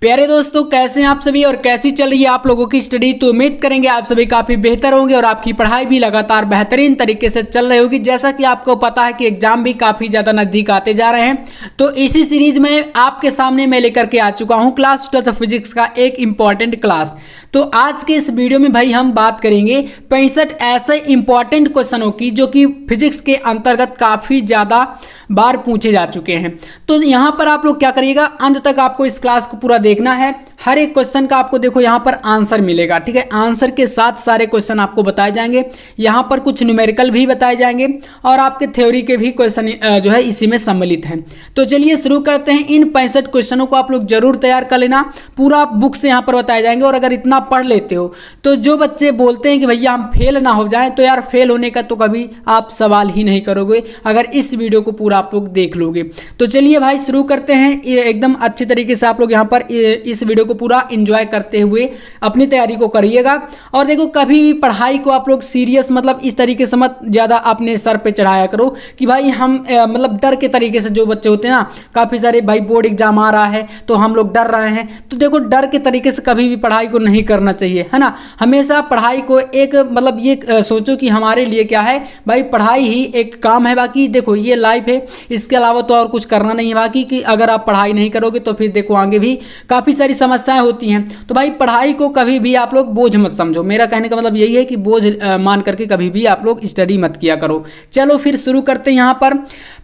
प्यारे दोस्तों, कैसे हैं आप सभी और कैसी चल रही है आप लोगों की स्टडी। तो उम्मीद करेंगे आप सभी काफ़ी बेहतर होंगे और आपकी पढ़ाई भी लगातार बेहतरीन तरीके से चल रही होगी। जैसा कि आपको पता है कि एग्जाम भी काफ़ी ज़्यादा नज़दीक आते जा रहे हैं, तो इसी सीरीज में आपके सामने मैं लेकर के आ चुका हूं क्लास 12th फिजिक्स का एक इंपॉर्टेंट क्लास। तो आज के इस वीडियो में भाई हम बात करेंगे 65 ऐसे इंपॉर्टेंट क्वेश्चनों की जो कि फिजिक्स के अंतर्गत काफ़ी ज़्यादा बार पूछे जा चुके हैं। तो यहाँ पर आप लोग क्या करिएगा, अंत तक आपको इस क्लास को पूरा देखना है। हर एक क्वेश्चन का आपको देखो यहाँ पर आंसर मिलेगा, ठीक है। आंसर के साथ सारे क्वेश्चन आपको बताए जाएंगे। यहाँ पर कुछ न्यूमेरिकल भी बताए जाएंगे और आपके थ्योरी के भी क्वेश्चन जो है इसी में सम्मिलित हैं। तो चलिए शुरू करते हैं। इन 65 क्वेश्चनों को आप लोग जरूर तैयार कर लेना, पूरा बुक से यहाँ पर बताए जाएंगे। और अगर इतना पढ़ लेते हो तो जो बच्चे बोलते हैं कि भैया हम फेल ना हो जाए, तो यार फेल होने का तो कभी आप सवाल ही नहीं करोगे अगर इस वीडियो को पूरा आप लोग देख लोगे। तो चलिए भाई शुरू करते हैं। एकदम अच्छी तरीके से आप लोग यहाँ पर इस वीडियो को पूरा एंजॉय करते हुए अपनी तैयारी को करिएगा। और देखो, कभी भी पढ़ाई को आप लोग सीरियस मतलब इस तरीके से मत ज़्यादा अपने सर पे चढ़ाया करो कि भाई हम मतलब डर के तरीके से। जो बच्चे होते हैं ना, काफ़ी सारे भाई बोर्ड एग्जाम आ रहा है तो हम लोग डर रहे हैं, तो देखो डर के तरीके से कभी भी पढ़ाई को नहीं करना चाहिए, है ना। हमेशा पढ़ाई को एक मतलब ये सोचो कि हमारे लिए क्या है भाई, पढ़ाई ही एक काम है। बाकी देखो ये लाइफ है, इसके अलावा तो और कुछ करना नहीं है। बाकी कि अगर आप पढ़ाई नहीं करोगे तो फिर देखो आगे भी काफ़ी सारी समस्याएं होती हैं। तो भाई पढ़ाई को कभी भी आप लोग बोझ मत समझो। मेरा कहने का मतलब यही है कि बोझ मान करके कभी भी आप लोग स्टडी मत किया करो। चलो फिर शुरू करते हैं। यहाँ पर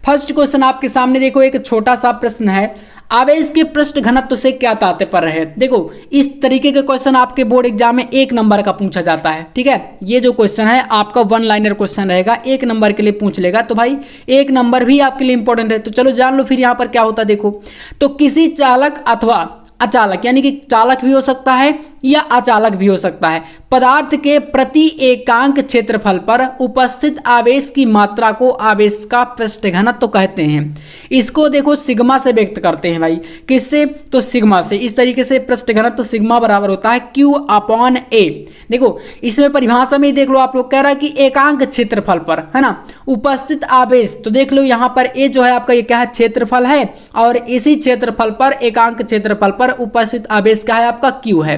फर्स्ट क्वेश्चन आपके सामने देखो, एक छोटा सा प्रश्न है, आवेश के पृष्ठ घनत्व से क्या तात्पर्य है। देखो इस तरीके के क्वेश्चन आपके बोर्ड एग्जाम में 1 नंबर का पूछा जाता है, ठीक है। ये जो क्वेश्चन है आपका 1 लाइनर क्वेश्चन रहेगा, 1 नंबर के लिए पूछ लेगा। तो भाई 1 नंबर भी आपके लिए इंपॉर्टेंट है। तो चलो जान लो फिर यहाँ पर क्या होता है। देखो तो किसी चालक अथवा अचालक, यानी कि चालक भी हो सकता है या अचालक भी हो सकता है, पदार्थ के प्रति एकांक क्षेत्रफल पर उपस्थित आवेश की मात्रा को आवेश का पृष्ठ घनत्व तो कहते हैं। इसको देखो सिग्मा से व्यक्त करते हैं भाई, किससे, तो सिग्मा से। इस तरीके से पृष्ठ घनत्व सिग्मा बराबर होता है Q/A। देखो इसमें परिभाषा में देख लो, आप लोग कह रहा है कि एकांक क्षेत्रफल पर, है ना, उपस्थित आवेश। तो देख लो यहाँ पर ए जो है आपका ये क्या है, क्षेत्रफल है, और इसी क्षेत्रफल पर एकांक क्षेत्रफल पर उपस्थित आवेश क्या है आपका Q है।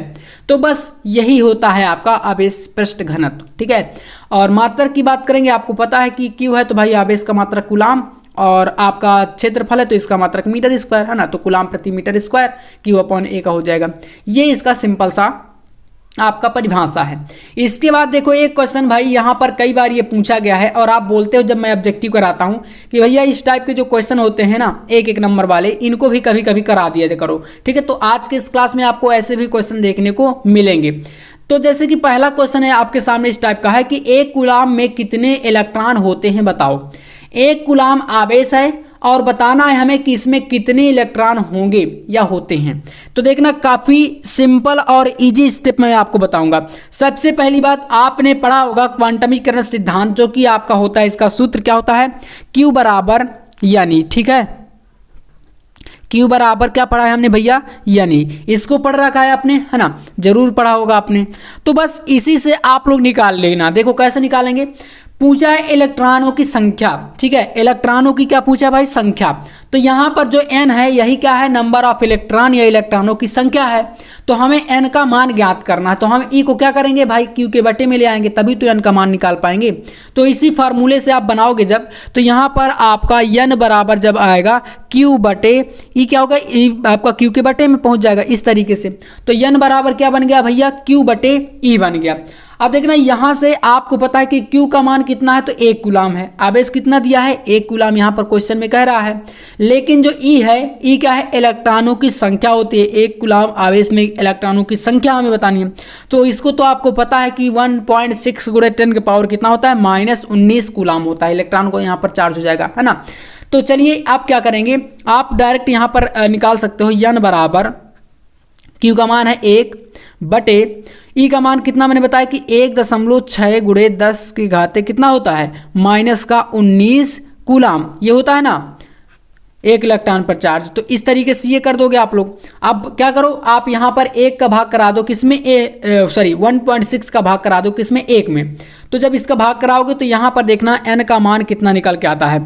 तो बस यही होता है आपका आवेश पृष्ठ घनत्व, ठीक है। और मात्रक की बात करेंगे, आपको पता है कि Q है तो भाई आवेश का मात्रक कूलाम, और आपका क्षेत्रफल है तो इसका मात्रक मीटर स्क्वायर, है ना। तो कूलाम प्रति मीटर स्क्वायर Q/A का हो जाएगा। ये इसका सिंपल सा आपका परिभाषा है। इसके बाद देखो एक क्वेश्चन भाई यहाँ पर कई बार ये पूछा गया है, और आप बोलते हो जब मैं ऑब्जेक्टिव कराता हूँ कि भैया इस टाइप के जो क्वेश्चन होते हैं ना 1-1 नंबर वाले, इनको भी कभी कभी करा दिया करो, ठीक है। तो आज के इस क्लास में आपको ऐसे भी क्वेश्चन देखने को मिलेंगे। तो जैसे कि पहला क्वेश्चन है आपके सामने इस टाइप का है कि 1 कूलाम में कितने इलेक्ट्रॉन होते हैं बताओ। 1 कूलाम आवेश है और बताना है हमें कि इसमें कितने इलेक्ट्रॉन होंगे या होते हैं। तो देखना काफ़ी सिंपल और इजी स्टेप में आपको बताऊंगा। सबसे पहली बात आपने पढ़ा होगा क्वांटमीकरण सिद्धांत, जो कि आपका होता है, इसका सूत्र क्या होता है, Q बराबर यानी, ठीक है। Q बराबर क्या पढ़ा है हमने भैया, यानी। इसको पढ़ रखा है आपने, है ना, जरूर पढ़ा होगा आपने। तो बस इसी से आप लोग निकाल लेना। देखो कैसे निकालेंगे, पूछा है इलेक्ट्रॉनों की संख्या, ठीक है। इलेक्ट्रॉनों की क्या पूछा भाई, संख्या। तो यहाँ पर जो n है यही क्या है, नंबर ऑफ इलेक्ट्रॉन या इलेक्ट्रॉनों की संख्या है। तो हमें n का मान ज्ञात करना है, तो हम E को क्या करेंगे भाई, Q के बटे में ले आएंगे, तभी तो n का मान निकाल पाएंगे। तो इसी फार्मूले से आप बनाओगे जब, तो यहाँ पर आपका n बराबर जब आएगा Q बटे E, क्या होगा, E आपका Q के बटे में पहुँच जाएगा इस तरीके से। तो n बराबर क्या बन गया भैया, Q बटे E बन गया। अब देखना यहाँ से आपको पता है कि Q का मान कितना है, तो 1 कूलाम है। आवेश कितना दिया है, 1 कूलाम यहाँ पर क्वेश्चन में कह रहा है। लेकिन जो E है, E क्या है, इलेक्ट्रॉनों की संख्या होती है। 1 कूलाम आवेश में इलेक्ट्रॉनों की संख्या हमें बतानी है। तो इसको तो आपको पता है कि 1.6 × 10 की पावर कितना होता है, -19 कूलाम होता है। इलेक्ट्रॉन को यहाँ पर चार्ज हो जाएगा, है ना। तो चलिए आप क्या करेंगे, आप डायरेक्ट यहाँ पर निकाल सकते हो, n बराबर Q का मान है 1 बटे E का मान कितना मैंने बताया कि 1.6 × 10 की घाते कितना होता है, -19 कूलाम। ये होता है ना 1 इलेक्ट्रॉन पर चार्ज। तो इस तरीके से ये कर दोगे आप लोग। अब क्या करो, आप यहाँ पर 1 का भाग करा दो किसमें, 1.6 का भाग करा दो किसमें, 1 में। तो जब इसका भाग कराओगे तो यहाँ पर देखना n का मान कितना निकल के आता है,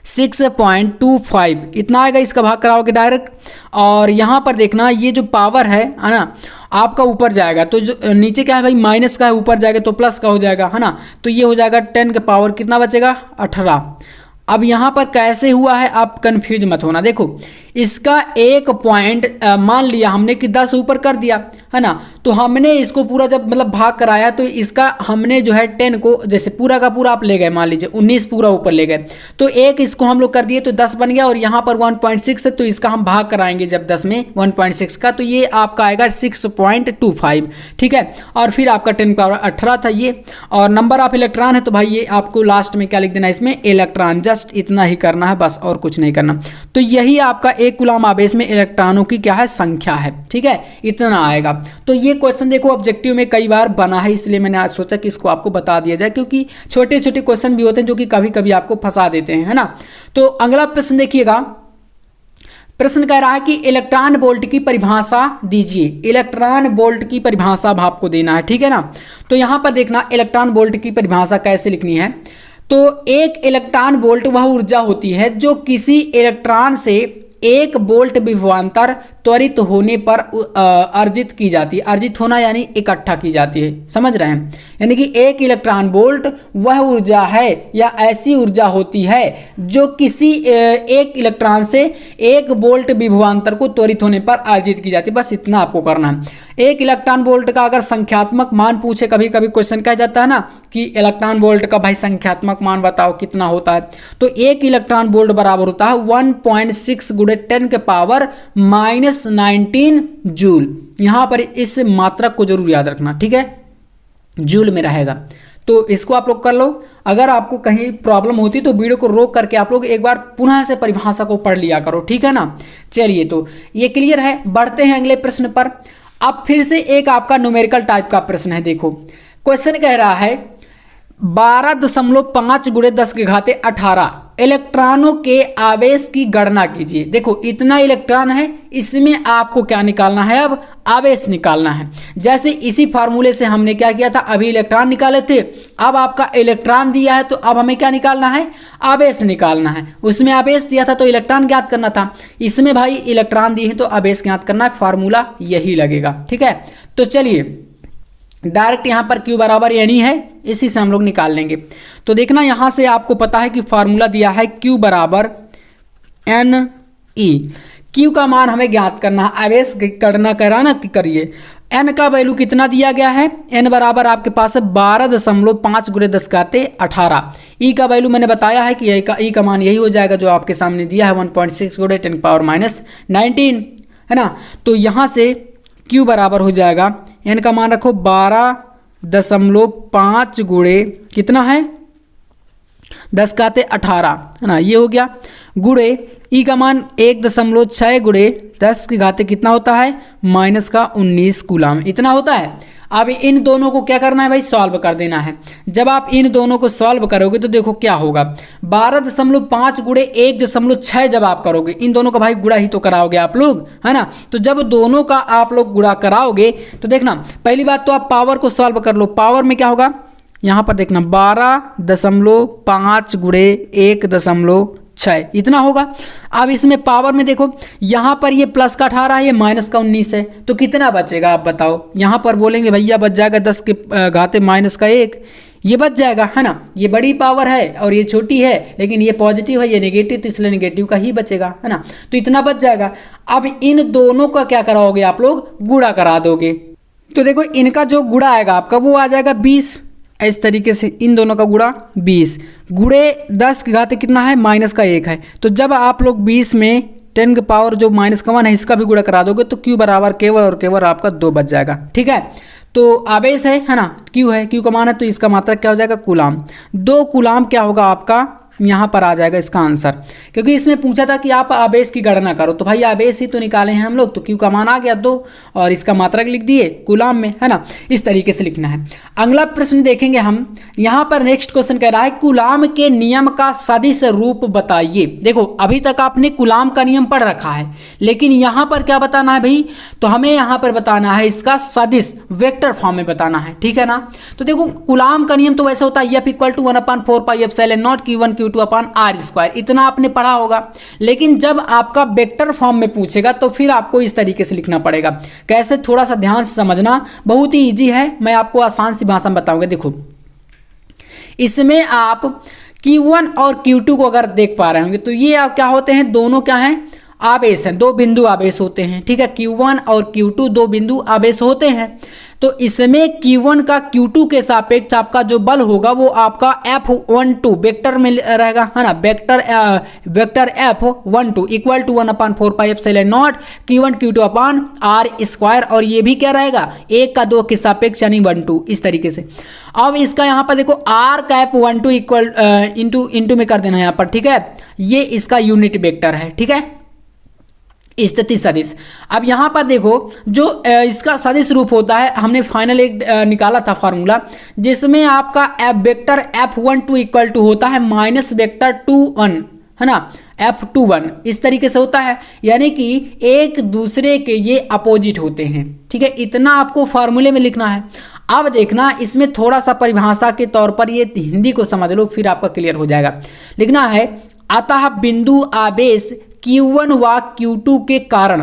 6.25 इतना आएगा, इसका भाग कराओगे डायरेक्ट। और यहाँ पर देखना ये जो पावर है ना आपका ऊपर जाएगा, तो जो नीचे क्या है भाई माइनस का है, ऊपर जाएगा तो प्लस का हो जाएगा, है ना। तो ये हो जाएगा 10 के पावर कितना बचेगा 18। अब यहाँ पर कैसे हुआ है आप कंफ्यूज मत होना। देखो इसका एक पॉइंट मान लिया हमने कि 10 ऊपर कर दिया, है ना। तो हमने इसको पूरा जब मतलब भाग कराया तो इसका हमने जो है 10 को जैसे पूरा का पूरा आप ले गए, मान लीजिए 19 पूरा ऊपर ले गए, तो एक इसको हम लोग कर दिए तो 10 बन गया। और यहाँ पर 1.6 है तो इसका हम भाग कराएंगे जब 10 में 1.6 का, तो ये आपका आएगा 6.25, ठीक है। और फिर आपका 10 पावर 18 था ये। और नंबर ऑफ इलेक्ट्रॉन है तो भाई ये आपको लास्ट में क्या लिख देना है इसमें इलेक्ट्रॉन, जस्ट इतना ही करना है बस और कुछ नहीं करना। तो यही आपका एक कूलम आवेश में इलेक्ट्रॉनों की क्या है संख्या है, ठीक है, इतना आएगा। तो ये क्वेश्चन देखो ऑब्जेक्टिव में कई बार बना है, इसलिए मैंने आज सोचा कि इसको आपको बता दिया जाए, क्योंकि छोटे छोटे क्वेश्चन भी होते हैं जो कि कभी कभी आपको फंसा देते हैं, है ना। तो अगला प्रश्न देखिएगा, प्रश्न कह रहा है कि इलेक्ट्रॉन वोल्ट की परिभाषा दीजिए। इलेक्ट्रॉन वोल्ट की परिभाषा आपको देना है, ठीक है ना। तो यहां पर देखना इलेक्ट्रॉन वोल्ट की परिभाषा कैसे लिखनी है। तो एक इलेक्ट्रॉन वोल्ट वह ऊर्जा होती है जो किसी इलेक्ट्रॉन से 1 वोल्ट विभवांतर त्वरित होने पर अर्जित की जाती है। अर्जित होना यानी इकट्ठा की जाती है, समझ रहे हैं। यानी कि एक इलेक्ट्रॉन वोल्ट वह ऊर्जा है या ऐसी ऊर्जा होती है जो किसी एक इलेक्ट्रॉन से 1 वोल्ट विभवांतर को त्वरित होने पर अर्जित की जाती है। बस इतना आपको करना है। एक इलेक्ट्रॉन वोल्ट का अगर संख्यात्मक मान पूछे, कभी कभी क्वेश्चन कह जाता है ना कि इलेक्ट्रॉन वोल्ट का भाई संख्यात्मक मान बताओ कितना होता है, तो एक इलेक्ट्रॉन वोल्ट बराबर होता है 1.6 गुणे 10 के पावर -19 जूल। यहां पर इस मात्रक को जरूर याद रखना, ठीक है, जूल में रहेगा। तो इसको आप लोग कर लो। अगर आपको कहीं प्रॉब्लम होती तो वीडियो को रोक करके आप लोग एक बार पुनः से परिभाषा को पढ़ लिया करो, ठीक है ना। चलिए तो ये क्लियर है, बढ़ते हैं अगले प्रश्न पर। अब फिर से एक आपका न्यूमेरिकल टाइप का प्रश्न है। देखो क्वेश्चन कह रहा है 12.5 गुणे 10 के घाते 18 इलेक्ट्रॉनों के आवेश की गणना कीजिए। देखो इतना इलेक्ट्रॉन है, इसमें आपको क्या निकालना है, अब आवेश निकालना है। जैसे इसी फार्मूले से हमने क्या किया था, अभी इलेक्ट्रॉन निकाले थे, अब आपका इलेक्ट्रॉन दिया है तो अब हमें क्या निकालना है, आवेश निकालना है। उसमें आवेश दिया था तो इलेक्ट्रॉन ज्ञात करना था, इसमें भाई इलेक्ट्रॉन दिए हैं तो आवेश ज्ञात करना है। फार्मूला यही लगेगा, ठीक है। तो चलिए डायरेक्ट यहाँ पर Q बराबर यानी है, इसी से हम लोग निकाल लेंगे। तो देखना यहाँ से आपको पता है कि फार्मूला दिया है Q बराबर NE। Q का मान हमें ज्ञात करना है, आवेश गणना कराना करिए। N का वैल्यू कितना दिया गया है, N बराबर आपके पास है 12.5 गुणे 10 घाते 18। E का वैल्यू मैंने बताया है कि E का मान यही हो जाएगा जो आपके सामने दिया है 1.6 गुणे 10 पावर -19, है ना। तो यहाँ से Q बराबर हो जाएगा, N का मान रखो 12.5 गुणे कितना है 10 घाते 18, है ना, ये हो गया। गुणे E का मान 1.6 गुणे 10 के घाते कितना होता है -19 कूलम, इतना होता है। अब इन दोनों को क्या करना है भाई, सॉल्व कर देना है। जब आप इन दोनों को सॉल्व करोगे तो देखो क्या होगा, 12.5 गुणे 1.6 जब आप करोगे, इन दोनों का भाई गुणा ही तो कराओगे आप लोग, है ना। तो जब दोनों का आप लोग गुणा कराओगे तो देखना पहली बात तो आप पावर को सॉल्व कर लो। पावर में क्या होगा, यहाँ पर देखना 12.5 गुणे 1.6 इतना होगा। अब इसमें पावर में देखो यहाँ पर ये प्लस का 18 है, ये माइनस का 19 है, तो कितना बचेगा आप बताओ। यहाँ पर बोलेंगे भैया बच जाएगा 10 के घाते -1, ये बच जाएगा, है ना। ये बड़ी पावर है और ये छोटी है, लेकिन ये पॉजिटिव है ये नेगेटिव, तो इसलिए नेगेटिव का ही बचेगा, है ना। तो इतना बच जाएगा। अब इन दोनों का क्या कराओगे आप लोग, गुणा करा दोगे। तो देखो इनका जो गुणा आएगा आपका वो आ जाएगा 20। इस तरीके से इन दोनों का गुणा 20 गुणे 10 के घाते कितना है -1 है। तो जब आप लोग 20 में 10 के पावर जो -1 है इसका भी गुणा करा दोगे तो Q बराबर केवल और केवल आपका 2 बच जाएगा, ठीक है। तो आवेश है ना, Q है, Q का मान है तो इसका मात्रक क्या हो जाएगा, कूलम। 2 कूलम क्या होगा आपका, यहाँ पर आ जाएगा इसका आंसर। क्योंकि इसमें पूछा था कि आप आवेश की गणना करो, तो भाई आवेश ही तो निकाले हैं हम लोग, तो Q का मान आ गया 2 और इसका मात्रक लिख दिए कूलम में, है ना। इस तरीके से लिखना है। अगला प्रश्न देखेंगे हम, यहाँ पर नेक्स्ट क्वेश्चन कह रहा है कूलम के नियम का सदिश रूप बताइए। देखो अभी तक आपने कूलम का नियम पढ़ रखा है, लेकिन यहाँ पर क्या बताना है भाई, तो हमें यहाँ पर बताना है इसका सदिश वेक्टर फॉर्म में बताना है, ठीक है ना। तो देखो कूलम का नियम तो वैसे होता है F = 1/4 πε0 Q1 Q2 Q2 upon R square, इतना आपने पढ़ा होगा। लेकिन जब आपका वेक्टर फॉर्म में पूछेगा तो फिर आपको इस तरीके से लिखना पड़ेगा। कैसे, थोड़ा सा ध्यान से समझना, बहुत ही ईजी है, मैं आपको आसान सी भाषा में बताऊंगा। देखो इसमें आप Q1 और Q2 को अगर देख पा रहे होंगे तो ये क्या होते हैं, दोनों क्या हैं, आवेश हैं, दो बिंदु आवेश होते हैं, ठीक है। Q1 और Q2 दो बिंदु आवेश होते हैं। तो इसमें Q1 का Q2 के सापेक्ष आपका जो बल होगा वो आपका F12 वेक्टर में रहेगा, है ना। Vector F12 equal to 1/4πε0 Q1 Q2 upon R square, और ये भी क्या रहेगा, 1 का 2 के सापेक्ष यानी 1/2, इस तरीके से। अब इसका यहाँ पर देखो आर का F12 इक्वल इंटू में कर देना यहाँ पर, ठीक है। ये इसका यूनिट वेक्टर है, ठीक है, स्थिति सदिश। अब यहाँ पर देखो जो इसका सदिश रूप होता है, हमने फाइनल एक निकाला था फार्मूला, जिसमें आपका वेक्टर F12 इक्वल टू होता है माइनस वेक्टर 2 1, है ना, F21 इस तरीके से होता है, यानी कि एक दूसरे के ये अपोजिट होते हैं, ठीक है। इतना आपको फार्मूले में लिखना है। अब देखना इसमें थोड़ा सा परिभाषा के तौर पर ये हिंदी को समझ लो, फिर आपका क्लियर हो जाएगा। लिखना है अतः बिंदु आवेश Q1 व Q2 के कारण,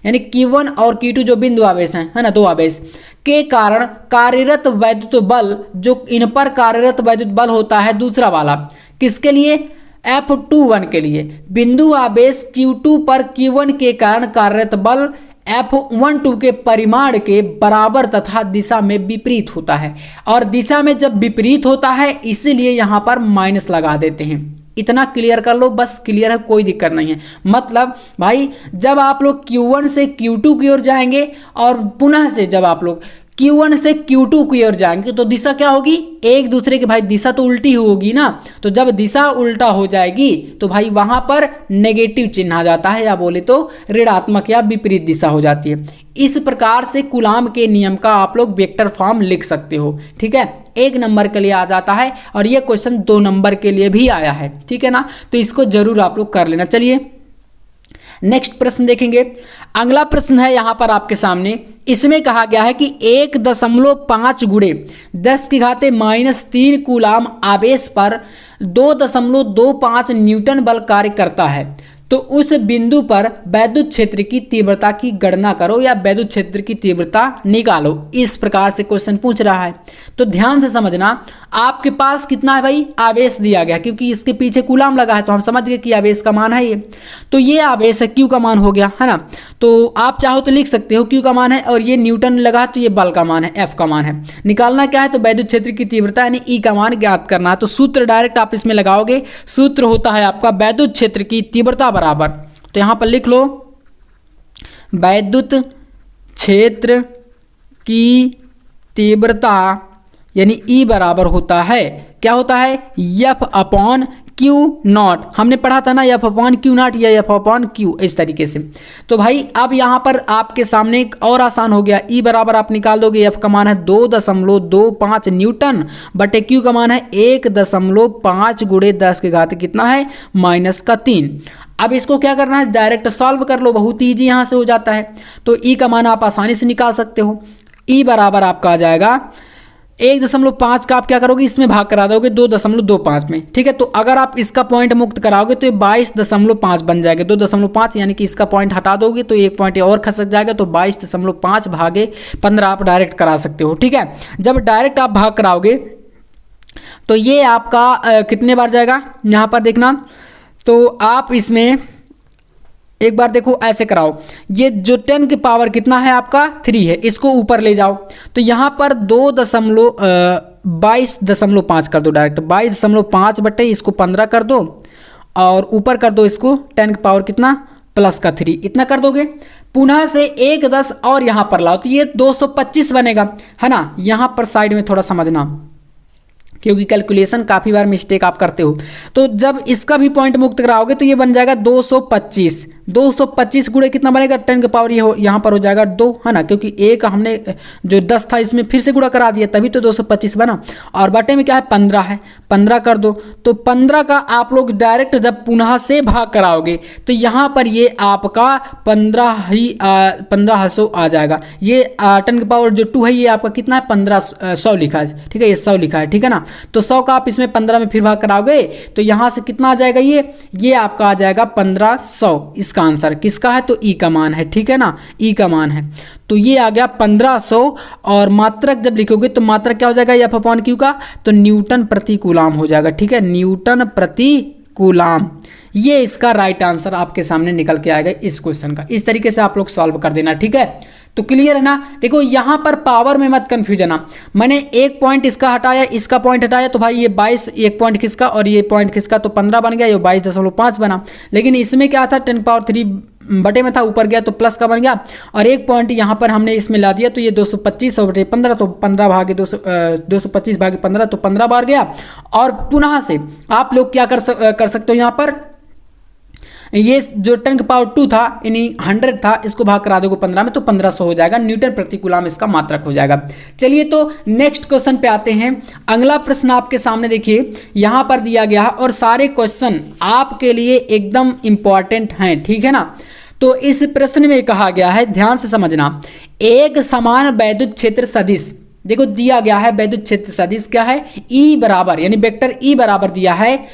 यानी Q1 और Q2 जो बिंदु आवेश हैं, है ना, दो आवेश के कारण कार्यरत वैद्युत बल, जो इन पर कार्यरत वैद्युत बल होता है दूसरा वाला, किसके लिए, F21 के लिए। बिंदु आवेश Q2 पर Q1 के कारण कार्यरत बल F12 के परिमाण के बराबर तथा दिशा में विपरीत होता है, और दिशा में जब विपरीत होता है इसीलिए यहाँ पर माइनस लगा देते हैं। इतना क्लियर कर लो, बस क्लियर है, कोई दिक्कत नहीं है। मतलब भाई जब आप लोग Q1 से Q2 की ओर जाएंगे और पुनः से जब आप लोग Q1 से Q2 की ओर जाएंगे तो दिशा क्या होगी, एक दूसरे की, भाई दिशा तो उल्टी होगी ना। तो जब दिशा उल्टा हो जाएगी तो भाई वहां पर नेगेटिव चिन्ह आ जाता है, या बोले तो ऋणात्मक या विपरीत दिशा हो जाती है। इस प्रकार से कूलाम के नियम का आप लोग वेक्टर फॉर्म लिख सकते हो, ठीक है। 1 नंबर के लिए आ जाता है, और ये क्वेश्चन 2 नंबर के लिए भी आया है, ठीक है ना। तो इसको जरूर आप लोग कर लेना। चलिए नेक्स्ट प्रश्न देखेंगे। अगला प्रश्न है यहाँ पर आपके सामने, इसमें कहा गया है कि 1.5 गुणे 10⁻³ कूलाम आवेश पर 2.25 न्यूटन बल कार्य करता है, तो उस बिंदु पर वैद्युत क्षेत्र की तीव्रता की गणना करो या वैद्युत क्षेत्र की तीव्रता निकालो। इस प्रकार से क्वेश्चन पूछ रहा है, तो ध्यान से समझना। आपके पास कितना है भाई, आवेश दिया गया, क्योंकि इसके पीछे कूलाम लगा है तो हम समझ गए कि आवेश का मान है ये। तो ये आवेश है, Q का मान हो गया, है ना। तो आप चाहो तो लिख सकते हो Q का मान है, और ये न्यूटन लगा है तो ये बल का मान है, F का मान है। निकालना क्या है, तो वैद्युत क्षेत्र की तीव्रता यानी E का मान ज्ञात करना है। तो सूत्र डायरेक्ट आप इसमें लगाओगे, सूत्र होता है आपका वैद्युत क्षेत्र की तीव्रता बराबर, तो यहां पर लिख लो वैद्युत क्षेत्र की तीव्रता यानी E बराबर होता है, क्या होता है, F/Q0। हमने पढ़ा था ना F/Q0 या F/Q, इस तरीके से। तो भाई अब यहाँ पर आपके सामने एक और आसान हो गया। E बराबर आप निकाल दोगे, F का मान है 2.25 न्यूटन बटे Q का मान है 1.5 गुणे 10 के घात कितना है, -3। अब इसको क्या करना है, डायरेक्ट सॉल्व कर लो, बहुत ईजी यहाँ से हो जाता है। तो E का मान आप आसानी से निकाल सकते हो। E बराबर आपका आ जाएगा 1.5 का आप क्या करोगे, इसमें भाग करा दोगे 2.25 में, ठीक है। तो अगर आप इसका पॉइंट मुक्त कराओगे तो ये 22.5 बन जाएगा, 2.5 यानी कि इसका पॉइंट हटा दोगे तो एक पॉइंट और खसक जाएगा, तो 22.5 भागे 15 आप डायरेक्ट करा सकते हो, ठीक है। जब डायरेक्ट आप भाग कराओगे तो ये आपका कितने बार जाएगा, यहाँ पर देखना। तो आप इसमें एक बार देखो ऐसे कराओ, ये जो 10 की पावर कितना है आपका 3 है, इसको ऊपर ले जाओ तो यहाँ पर 22.5 कर दो, डायरेक्ट 22.5 बटे इसको 15 कर दो, और ऊपर कर दो इसको 10 की पावर कितना +3, इतना कर दोगे। पुनः से 1 10 और यहाँ पर लाओ तो ये 225 बनेगा, है ना। यहाँ पर साइड में थोड़ा समझना, क्योंकि कैलकुलेशन काफ़ी बार मिस्टेक आप करते हो। तो जब इसका भी पॉइंट मुक्त कराओगे तो ये बन जाएगा 225 225 गुणे कितना बनेगा 10 की पावर ये यहाँ पर हो जाएगा 2, है ना, क्योंकि एक हमने जो 10 था इसमें फिर से गुणा करा दिया तभी तो 225 बना। और बटे में क्या है 15 है, 15 कर दो तो 15 का आप लोग डायरेक्ट जब पुनः से भाग कराओगे तो यहाँ पर ये आपका 1500 आ जाएगा। ये 10 की पावर जो 2 है ये आपका कितना है 1500 लिखा है, ठीक है, ये 100 लिखा है, ठीक है ना। तो 100 का आप इसमें 15 में फिर भाग कराओगे तो यहाँ से कितना आ जाएगा, ये आपका आ जाएगा 1500। इसका आंसर किसका है तो ई का मान है, ठीक है ना, ई का मान है। तो ये आ गया 1500 और मात्रक जब लिखोगे तो मात्रक क्या हो जाएगा एफ अपॉन क्यू का, तो न्यूटन प्रति कूलाम हो जाएगा, ठीक है, न्यूटन प्रति कूलाम। ये इसका राइट आंसर आपके सामने निकल के आएगा इस क्वेश्चन का। इस तरीके से आप लोग सॉल्व कर देना, ठीक है। तो क्लियर है ना। देखो यहाँ पर पावर में मत कंफ्यूजन ना, मैंने एक पॉइंट इसका हटाया, इसका पॉइंट हटाया तो भाई ये 22, एक पॉइंट किसका और ये पॉइंट किसका, तो 15 बन गया, ये 22.5 बना। लेकिन इसमें क्या था 10 पावर 3 बटे में था, ऊपर गया तो प्लस का बन गया और एक पॉइंट यहाँ पर हमने इसमें ला दिया तो ये 225 और 15 तो 15 भागे 225 भागे 15 तो 15 बार गया। और पुनः से आप लोग क्या कर सकते हो, यहाँ पर ये जो 10 की पावर 2 था यानी 100 था, इसको भाग करा दोगे 15 में तो 1500 हो जाएगा, न्यूटन प्रति कूलाम इसका मात्रक हो जाएगा। चलिए तो नेक्स्ट क्वेश्चन पे आते हैं। अगला प्रश्न आपके सामने देखिए यहां पर दिया गया है और सारे क्वेश्चन आपके लिए एकदम इंपॉर्टेंट हैं, ठीक है ना। तो इस प्रश्न में कहा गया है, ध्यान से समझना, एक समान वैद्युत क्षेत्र सदिश, देखो दिया गया है वैद्युत क्षेत्र सदिश क्या है, ई बराबर यानी वेक्टर ई बराबर दिया है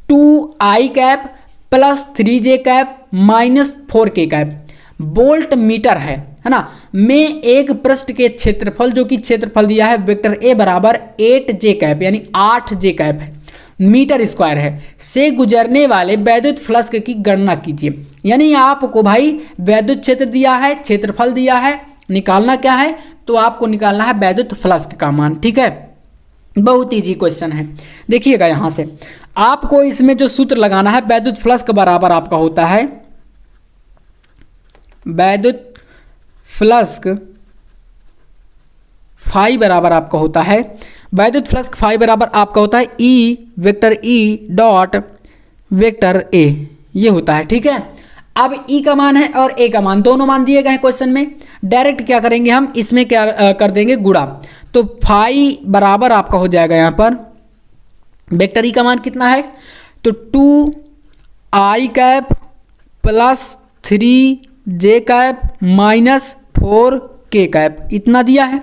2i cap plus 3j cap minus 4k cap volt meter है ना, में एक पृष्ठ के क्षेत्रफल जो कि क्षेत्रफल दिया है वेक्टर ए बराबर 8j कैप यानी 8j कैप है मीटर स्क्वायर है से गुजरने वाले वैद्युत फ्लक्स की गणना कीजिए। यानी आपको भाई वैद्युत क्षेत्र दिया है, क्षेत्रफल दिया है, निकालना क्या है तो आपको निकालना है वैद्युत फ्लक्स का मान, ठीक है। बहुत इजी क्वेश्चन है, देखिएगा यहां से आपको इसमें जो सूत्र लगाना है वैद्युत फ्लक्स के बराबर आपका होता है वैद्युत फ्लक्स फाई बराबर आपका होता है वैद्युत फ्लक्स फाई बराबर आपका होता है E vector E dot vector A, ये होता है, ठीक है। अब ई का मान है और ए का मान, दोनों मान दिए गए हैं क्वेश्चन में। डायरेक्ट क्या करेंगे हम इसमें क्या कर देंगे गुणा, तो फाई बराबर आपका हो जाएगा यहाँ पर वेक्टर ई का मान कितना है तो 2i cap plus 3j cap minus 4k cap इतना दिया है।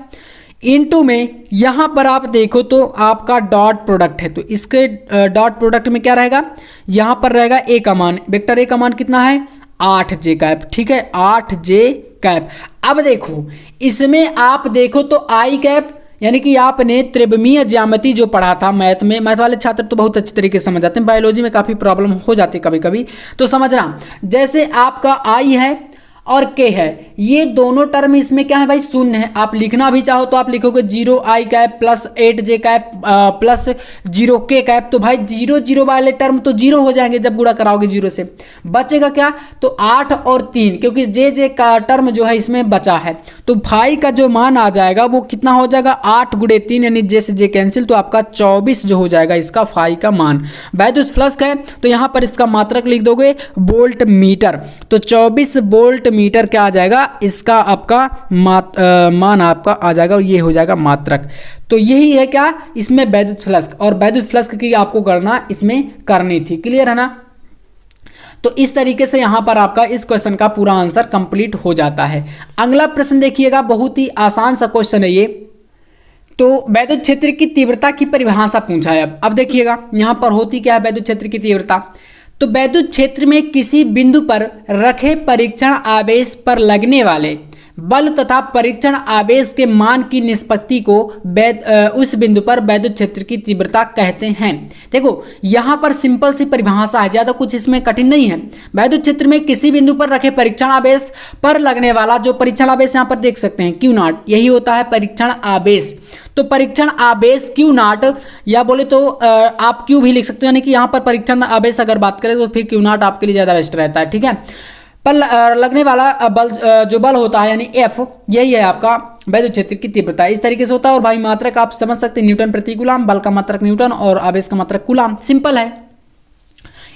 इनटू में यहाँ पर आप देखो तो आपका डॉट प्रोडक्ट है तो इसके डॉट प्रोडक्ट में क्या रहेगा, यहाँ पर रहेगा ए का मान, वेक्टर ए का मान कितना है 8j कैप, ठीक है 8j कैप। अब देखो इसमें आप देखो तो आई कैप यानी कि आपने त्रिविमीय ज्यामिति जो पढ़ा था मैथ में, मैथ वाले छात्र तो बहुत अच्छे तरीके से समझ जाते हैं, बायोलॉजी में काफ़ी प्रॉब्लम हो जाती है कभी कभी, तो समझना जैसे आपका आई है और के है, ये दोनों टर्म इसमें क्या है भाई शून्य है। आप लिखना भी चाहो तो आप लिखोगे 0i cap plus 8j cap plus 0k cap, तो भाई 0 वाले टर्म तो 0 हो जाएंगे जब गुणा कराओगे 0 से, बचेगा क्या तो 8 और 3 क्योंकि जे का टर्म जो है इसमें बचा है, तो फाई का जो मान आ जाएगा वो कितना हो जाएगा 8 गुणे 3 यानी जे से जे कैंसिल, तो आपका 24 जो हो जाएगा इसका फाई का मान। वैद्युत फ्लक्स है तो यहाँ पर इसका मात्रक लिख दोगे वोल्ट मीटर, तो 24 वोल्ट मीटर क्या आ जाएगा इसका आपका मान आपका आ जाएगा और ये हो जाएगा मात्रक। तो यही है क्या इसमें वैद्युत फ्लक्स, और वैद्युत फ्लक्स की आपको गणना इसमें करनी थी, क्लियर है ना। तो इस तरीके से यहां पर आपका इस क्वेश्चन का पूरा आंसर कंप्लीट हो जाता है। अगला प्रश्न देखिएगा, बहुत ही आसान सा क्वेश्चन है ये। तो वैद्युत क्षेत्र की तीव्रता की परिभाषा पूछा है। अब देखिएगा यहां पर होती क्या है वैद्युत क्षेत्र की तीव्रता, तो वैद्युत क्षेत्र में किसी बिंदु पर रखे परीक्षण आवेश पर लगने वाले बल तथा परीक्षण आवेश के मान की निष्पत्ति को उस बिंदु पर वैद्युत क्षेत्र की तीव्रता कहते हैं। देखो यहाँ पर सिंपल सी परिभाषा है, ज़्यादा कुछ इसमें कठिन नहीं है। वैद्युत क्षेत्र में किसी बिंदु पर रखे परीक्षण आवेश पर लगने वाला, जो परीक्षण आवेश यहाँ पर देख सकते हैं Q नॉट, यही होता है परीक्षण आवेश। तो परीक्षण आवेश Q नॉट, या बोले तो आप Q भी लिख सकते हो, यानी कि यहाँ पर परीक्षण आवेश अगर बात करें तो फिर Q नॉट आपके लिए ज़्यादा बेस्ट रहता है, ठीक है। पर लगने वाला बल जो बल होता है यानी F, यही है आपका वैद्युत क्षेत्र की तीव्रता। इस तरीके से होता है। और भाई मात्रक आप समझ सकते हैं न्यूटन प्रति कूलाम, बल का मात्रक न्यूटन और आवेश का मात्रक कूलाम, सिंपल है।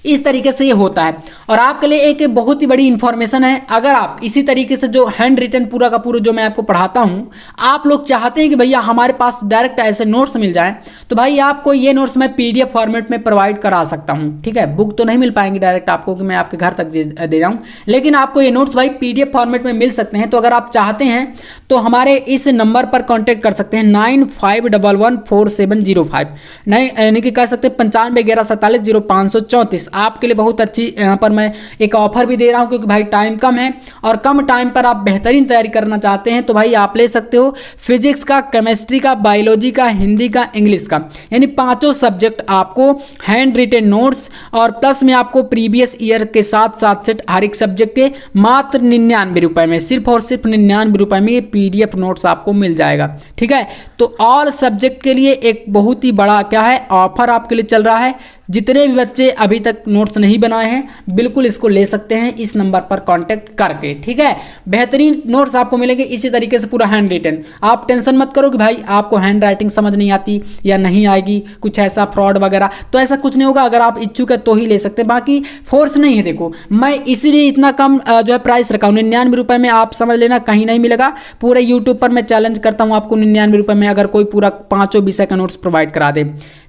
इस तरीके से ये होता है। और आपके लिए एक बहुत ही बड़ी इंफॉर्मेशन है, अगर आप इसी तरीके से जो हैंड रिटन पूरा का पूरा जो मैं आपको पढ़ाता हूँ, आप लोग चाहते हैं कि भैया हमारे पास डायरेक्ट ऐसे नोट्स मिल जाएं, तो भाई आपको ये नोट्स मैं PDF फॉर्मेट में प्रोवाइड करा सकता हूँ। ठीक है, बुक तो नहीं मिल पाएंगे डायरेक्ट आपको कि मैं आपके घर तक दे जाऊँ, लेकिन आपको ये नोट्स भाई PDF फॉर्मेट में मिल सकते हैं। तो अगर आप चाहते हैं तो हमारे इस नंबर पर कॉन्टैक्ट कर सकते हैं 95114705, नहीं यानी कि कह सकते हैं 9511470534। आपके लिए बहुत अच्छी यहाँ पर मैं एक ऑफर भी दे रहा हूँ, क्योंकि भाई टाइम कम है और कम टाइम पर आप बेहतरीन तैयारी करना चाहते हैं तो भाई आप ले सकते हो फिजिक्स का, केमिस्ट्री का, बायोलॉजी का, हिंदी का, इंग्लिश का, यानी 5 सब्जेक्ट आपको हैंड रिटेन नोट्स और प्लस में आपको प्रीवियस ईयर के साथ साथ सेट हर एक सब्जेक्ट के मात्र 99 रुपए में, सिर्फ और सिर्फ 99 रुपए में ये PDF नोट्स आपको मिल जाएगा। ठीक है, तो ऑल सब्जेक्ट के लिए एक बहुत ही बड़ा क्या है ऑफर आपके लिए चल रहा है। जितने भी बच्चे अभी तक नोट्स नहीं बनाए हैं बिल्कुल इसको ले सकते हैं इस नंबर पर कांटेक्ट करके। ठीक है, बेहतरीन नोट्स आपको मिलेंगे इसी तरीके से पूरा हैंड रिटन। आप टेंशन मत करो कि भाई आपको हैंड राइटिंग समझ नहीं आती या नहीं आएगी, कुछ ऐसा फ्रॉड वगैरह, तो ऐसा कुछ नहीं होगा। अगर आप इच्छुक है तो ही ले सकते हैं, बाकी फोर्स नहीं है। देखो मैं इसीलिए इतना कम जो है प्राइस रखा हूँ, 99 रुपये में। आप समझ लेना कहीं नहीं मिलेगा। पूरे यूट्यूब पर मैं चैलेंज करता हूँ आपको 99 रुपये में अगर कोई पूरा 5 विषय का नोट्स प्रोवाइड करा दे।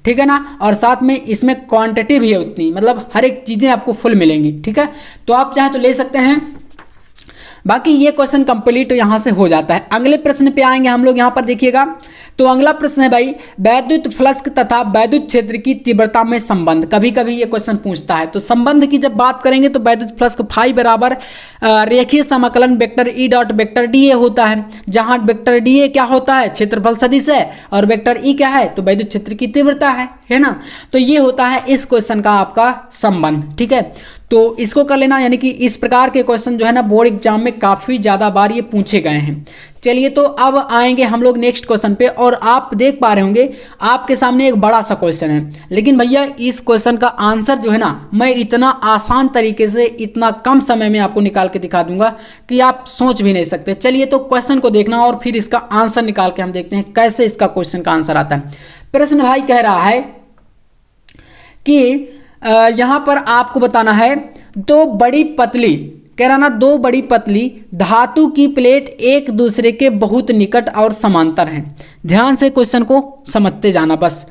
ठीक है ना, और साथ में इसमें क्वांटिटी भी है उतनी, मतलब हर एक चीजें आपको फुल मिलेंगी। ठीक है, तो आप चाहें तो ले सकते हैं। बाकी ये क्वेश्चन कंप्लीट यहां से हो जाता है। अगले प्रश्न पे आएंगे हम लोग, यहां पर देखिएगा। तो अगला प्रश्न है भाई, वैद्युत फ्लक्स तथा वैद्युत क्षेत्र की तीव्रता में संबंध। कभी कभी ये क्वेश्चन पूछता है, तो संबंध की जब बात करेंगे तो वैद्युत फ्लक्स फाई बराबर रेखीय समाकलन vector E dot vector dA होता है, जहां वेक्टर dA क्या होता है, क्षेत्रफल सदिश है, और वेक्टर E क्या है, तो वैद्युत क्षेत्र की तीव्रता है ना। तो ये होता है इस क्वेश्चन का आपका संबंध। ठीक है, तो इसको कर लेना, यानी कि इस प्रकार के क्वेश्चन जो है ना बोर्ड एग्जाम में काफी ज्यादा बार ये पूछे गए हैं। चलिए, तो अब आएंगे हम लोग नेक्स्ट क्वेश्चन पे, और आप देख पा रहे होंगे आपके सामने एक बड़ा सा क्वेश्चन है, लेकिन भैया इस क्वेश्चन का आंसर जो है ना मैं इतना आसान तरीके से इतना कम समय में आपको निकाल के दिखा दूंगा कि आप सोच भी नहीं सकते। चलिए, तो क्वेश्चन को देखना और फिर इसका आंसर निकाल के हम देखते हैं कैसे इसका क्वेश्चन का आंसर आता है। प्रश्न भाई कह रहा है कि यहां पर आपको बताना है दो बड़ी पतली, कह रहा ना दो बड़ी पतली धातु की प्लेट एक दूसरे के बहुत निकट और समांतर हैं। ध्यान से क्वेश्चन को समझते जाना, बस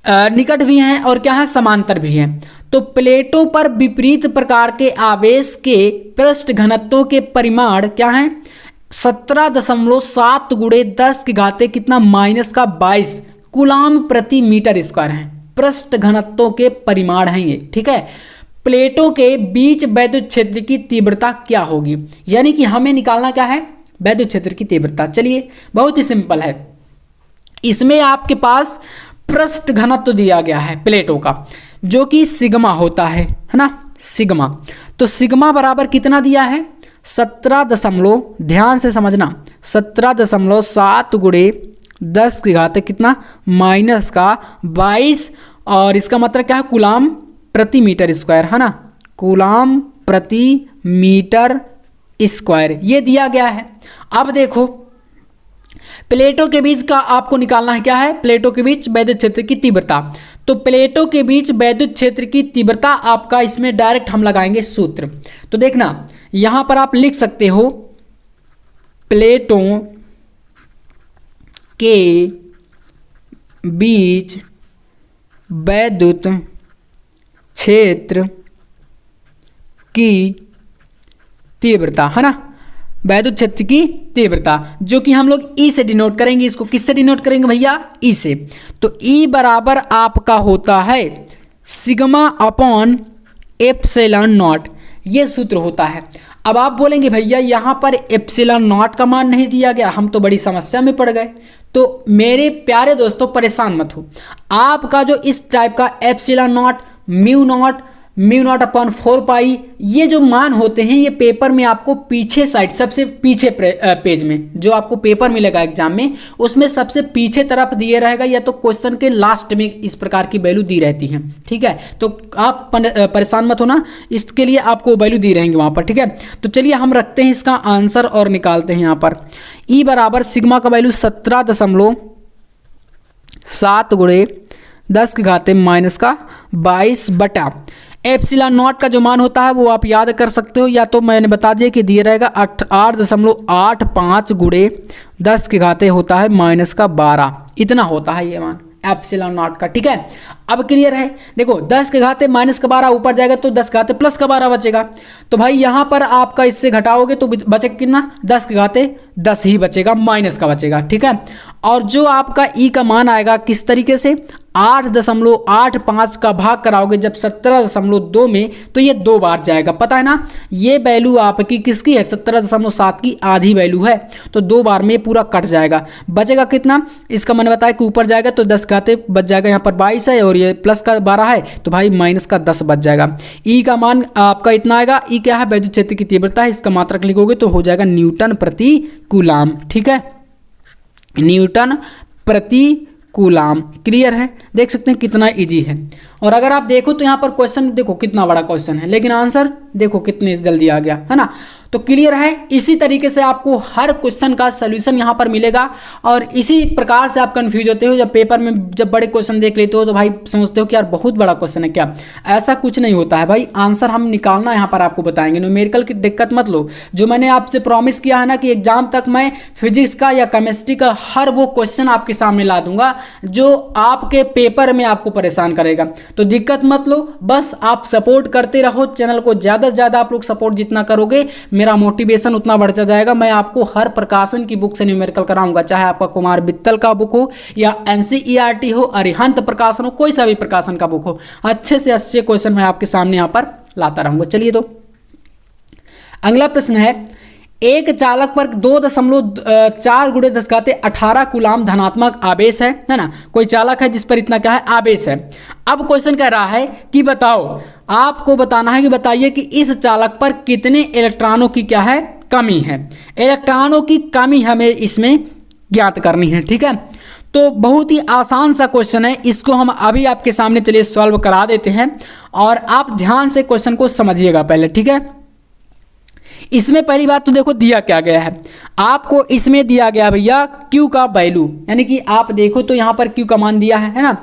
निकट भी हैं और क्या है समांतर भी हैं। तो प्लेटों पर विपरीत प्रकार के आवेश के पृष्ठ घनत्वों के परिमाण क्या हैं, 17.7 गुणे 10 की घाते कितना -22 कूलाम प्रति मीटर स्क्वायर है। पृष्ठ घनत्वों के परिमाण हैं ये। ठीक है, प्लेटों के बीच वैद्युत क्षेत्र की तीव्रता क्या होगी, यानी कि हमें निकालना क्या है, वैद्युत क्षेत्र की तीव्रता। चलिए, बहुत ही सिंपल है। इसमें आपके पास पृष्ठ घनत्व दिया गया है प्लेटों का, जो कि सिग्मा होता है ना, सिग्मा। तो सिग्मा बराबर कितना दिया है, 17 ध्यान से समझना, 17.7 गुणे 10 की घात कितना -22, और इसका मतलब क्या है कूलाम प्रति मीटर स्क्वायर, है ना, कूलाम प्रति मीटर स्क्वायर ये दिया गया है। अब देखो प्लेटों के बीच का आपको निकालना है क्या है, प्लेटों के बीच वैद्युत क्षेत्र की तीव्रता। तो प्लेटों के बीच वैद्युत क्षेत्र की तीव्रता आपका इसमें डायरेक्ट हम लगाएंगे सूत्र। तो देखना यहां पर आप लिख सकते हो प्लेटों के बीच वैद्युत क्षेत्र की तीव्रता, है ना, वैद्युत क्षेत्र की तीव्रता, जो कि हम लोग ई से डिनोट करेंगे। इसको किससे डिनोट करेंगे भैया, ई से। तो ई बराबर आपका होता है सिग्मा अपॉन एप्सिलॉन नॉट, ये सूत्र होता है। अब आप बोलेंगे भैया यहाँ पर एप्सिलॉन नॉट का मान नहीं दिया गया, हम तो बड़ी समस्या में पड़ गए। तो मेरे प्यारे दोस्तों परेशान मत हो, आपका जो इस टाइप का epsilon not, mu naught upon 4 पाई, ये जो मान होते हैं ये पेपर में आपको पीछे साइड सबसे पीछे पेज में जो आपको पेपर मिलेगा एग्जाम में, उसमें सबसे पीछे तरफ दिए रहेगा, या तो क्वेश्चन के लास्ट में इस प्रकार की वैल्यू दी रहती है। ठीक है, तो आप परेशान मत होना, इसके लिए आपको वैल्यू दी रहेंगे वहां पर। ठीक है, तो चलिए हम रखते हैं इसका आंसर और निकालते हैं। यहाँ पर ई बराबर सिग्मा का वैल्यू 17.7 गुणे 10 की घाते -22 बटा एप्सिलॉन नॉट का जो मान होता है वो आप याद कर सकते हो, या तो मैंने बता दिया कि दिया रहेगा 8.85 गुणे 10 के घाते होता है -12, इतना होता है ये मान एप्सिलॉन नॉट का। ठीक है, अब क्लियर है। देखो 10 के घाते -12 ऊपर जाएगा तो 10 के घाते +12 बचेगा। तो भाई यहाँ पर आपका इससे घटाओगे तो बचेगा कितना, 10 के घाते 10 ही बचेगा, माइनस का बचेगा। ठीक है, और जो आपका ई का मान आएगा किस तरीके से, 8.85 का भाग कराओगे जब 17.2 में, तो ये 2 बार जाएगा। पता है ना, ये वैल्यू आपकी किसकी है, 17.7 की आधी वैल्यू है, तो 2 बार में पूरा कट जाएगा। बचेगा कितना, इसका मैंने बताया कि ऊपर जाएगा तो 10 घाते बच जाएगा, यहाँ पर 22 है और ये प्लस का 12 है, तो भाई माइनस का 10 बच जाएगा। ई का मान आपका इतना आएगा। ई क्या है, वैद्युत क्षेत्र की तीव्रता है, इसका मात्रक लिखोगे तो हो जाएगा न्यूटन प्रति कूलाम। ठीक है, न्यूटन प्रति कूलाम। क्लियर है, देख सकते हैं कितना इजी है। और अगर आप देखो तो यहाँ पर क्वेश्चन देखो कितना बड़ा क्वेश्चन है, लेकिन आंसर देखो कितने जल्दी आ गया, है ना। तो क्लियर है, इसी तरीके से आपको हर क्वेश्चन का सॉल्यूशन यहाँ पर मिलेगा। और इसी प्रकार से आप कंफ्यूज होते हो जब पेपर में जब बड़े क्वेश्चन देख लेते हो तो भाई समझते हो कि यार बहुत बड़ा क्वेश्चन है क्या। ऐसा कुछ नहीं होता है भाई, आंसर हम निकालना यहाँ पर आपको बताएंगे। न्यूमेरिकल की दिक्कत मत लो, जो मैंने आपसे प्रॉमिस किया है ना कि एग्जाम तक मैं फिजिक्स का या केमिस्ट्री का हर वो क्वेश्चन आपके सामने ला दूंगा जो आपके पेपर में आपको परेशान करेगा। तो दिक्कत मत लो, बस आप सपोर्ट करते रहो चैनल को, ज़्यादा से ज़्यादा आप लोग सपोर्ट जितना करोगे मेरा मोटिवेशन उतना बढ़ता जाएगा। मैं आपको हर प्रकाशन की बुक से न्यूमेरिकल कराऊंगा, चाहे आपका कुमार वित्तल का बुक हो या एनसीईआरटी हो, अरिहंत प्रकाशन हो, कोई सा भी प्रकाशन का बुक हो, अच्छे से अच्छे क्वेश्चन मैं आपके सामने यहाँ पर लाता रहूंगा। चलिए, तो अगला प्रश्न है, एक चालक पर 2.4 गुणे 10 घाते 18 कूलाम धनात्मक आवेश है ना। कोई चालक है जिस पर इतना क्या है, आवेश है। अब क्वेश्चन कह रहा है कि बताओ, आपको बताना है कि बताइए कि इस चालक पर कितने इलेक्ट्रॉनों की क्या है, कमी है। इलेक्ट्रॉनों की कमी हमें इसमें ज्ञात करनी है। ठीक है, तो बहुत ही आसान सा क्वेश्चन है, इसको हम अभी आपके सामने चलिए सॉल्व करा देते हैं और आप ध्यान से क्वेश्चन को समझिएगा पहले। ठीक है, इसमें पहली बात तो देखो दिया क्या गया है, आपको इसमें दिया गया भैया Q का वैल्यू, यानी कि आप देखो तो यहाँ पर Q का मान दिया है ना,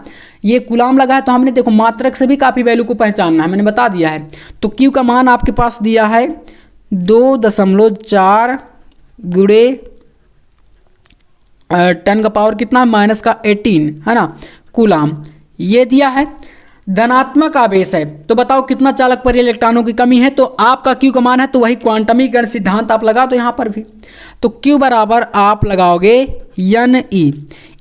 ये कूलाम लगा है तो हमने देखो मात्रक से भी काफ़ी वैल्यू को पहचानना है, मैंने बता दिया है। तो Q का मान आपके पास दिया है 2.4 गुणे 10 का पावर कितना, -18, है ना, कूलाम, ये दिया है। धनात्मक आवेश है तो बताओ कितना चालक पर इलेक्ट्रॉनों की कमी है, तो आपका Q का मान है तो वही क्वांटमीकरण सिद्धांत आप लगा दो यहाँ पर भी। तो Q बराबर आप लगाओगे NE,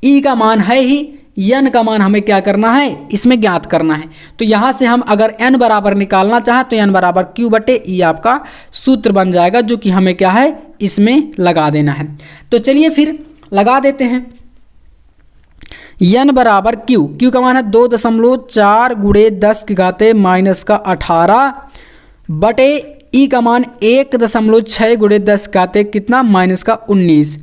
E का मान है ही, N का मान हमें क्या करना है, इसमें ज्ञात करना है। तो यहाँ से हम अगर N बराबर निकालना चाहें तो N बराबर Q बटे E आपका सूत्र बन जाएगा, जो कि हमें क्या है इसमें लगा देना है। तो चलिए फिर लगा देते हैं। N बराबर Q का मान है 2.4 गुणे 10 के घाते -18 बटे E का मान 1.6 गुणे 10 के घाते कितना, -19।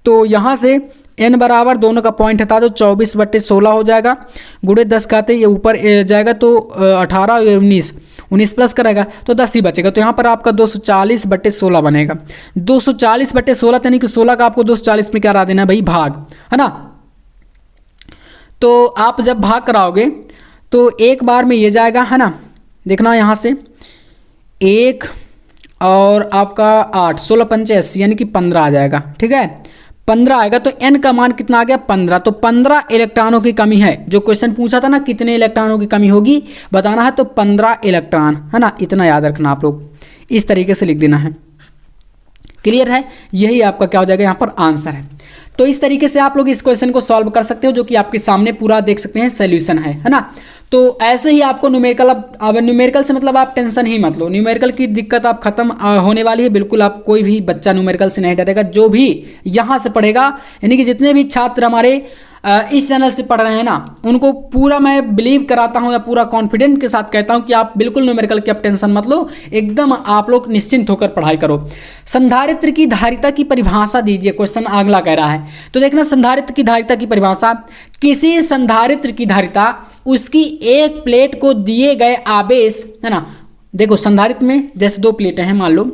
तो यहाँ से N बराबर दोनों का पॉइंट हटा दो, 24 बटे 16 हो जाएगा, गुणे 10 के घाते ये ऊपर जाएगा तो 18 और 19 प्लस करेगा तो 10 ही बचेगा। तो यहाँ पर आपका 240 बटे 16 बनेगा। 240 बटे 16 यानी कि 16 का आपको 240 में क्या करा देना है भाई, भाग, है ना। तो आप जब भाग कराओगे तो एक बार में ये जाएगा, है ना, देखना यहाँ से 1 और आपका 8, 16 पंचे 80 यानी कि 15 आ जाएगा। ठीक है, 15 आएगा तो N का मान कितना आ गया, 15। तो 15 इलेक्ट्रॉनों की कमी है, जो क्वेश्चन पूछा था ना कितने इलेक्ट्रॉनों की कमी होगी बताना है, तो 15 इलेक्ट्रॉन, है ना, इतना याद रखना आप लोग, इस तरीके से लिख देना है। क्लियर है, यही आपका क्या हो जाएगा यहाँ पर आंसर है। तो इस तरीके से आप लोग इस क्वेश्चन को सॉल्व कर सकते हो, जो कि आपके सामने पूरा देख सकते हैं सॉल्यूशन है ना। तो ऐसे ही आपको न्यूमेरिकल, अब न्यूमेरिकल से मतलब आप टेंशन ही मत लो, न्यूमेरिकल की दिक्कत आप खत्म होने वाली है बिल्कुल। आप कोई भी बच्चा न्यूमेरिकल से नहीं डरेगा, जो भी यहाँ से पढ़ेगा, यानी कि जितने भी छात्र हमारे इस चैनल से पढ़ रहे हैं ना, उनको पूरा मैं बिलीव कराता हूँ या पूरा कॉन्फिडेंट के साथ कहता हूँ कि आप बिल्कुल न्यूमेरिकल की आप टेंशन मत लो, एकदम आप लोग निश्चिंत होकर पढ़ाई करो। संधारित्र की धारिता की परिभाषा दीजिए, क्वेश्चन अगला कह रहा है। तो देखना, संधारित्र की धारिता की परिभाषा, किसी संधारित्र की धारिता उसकी एक प्लेट को दिए गए आवेश, है ना, देखो संधारित्र में जैसे 2 प्लेटें हैं मान लो,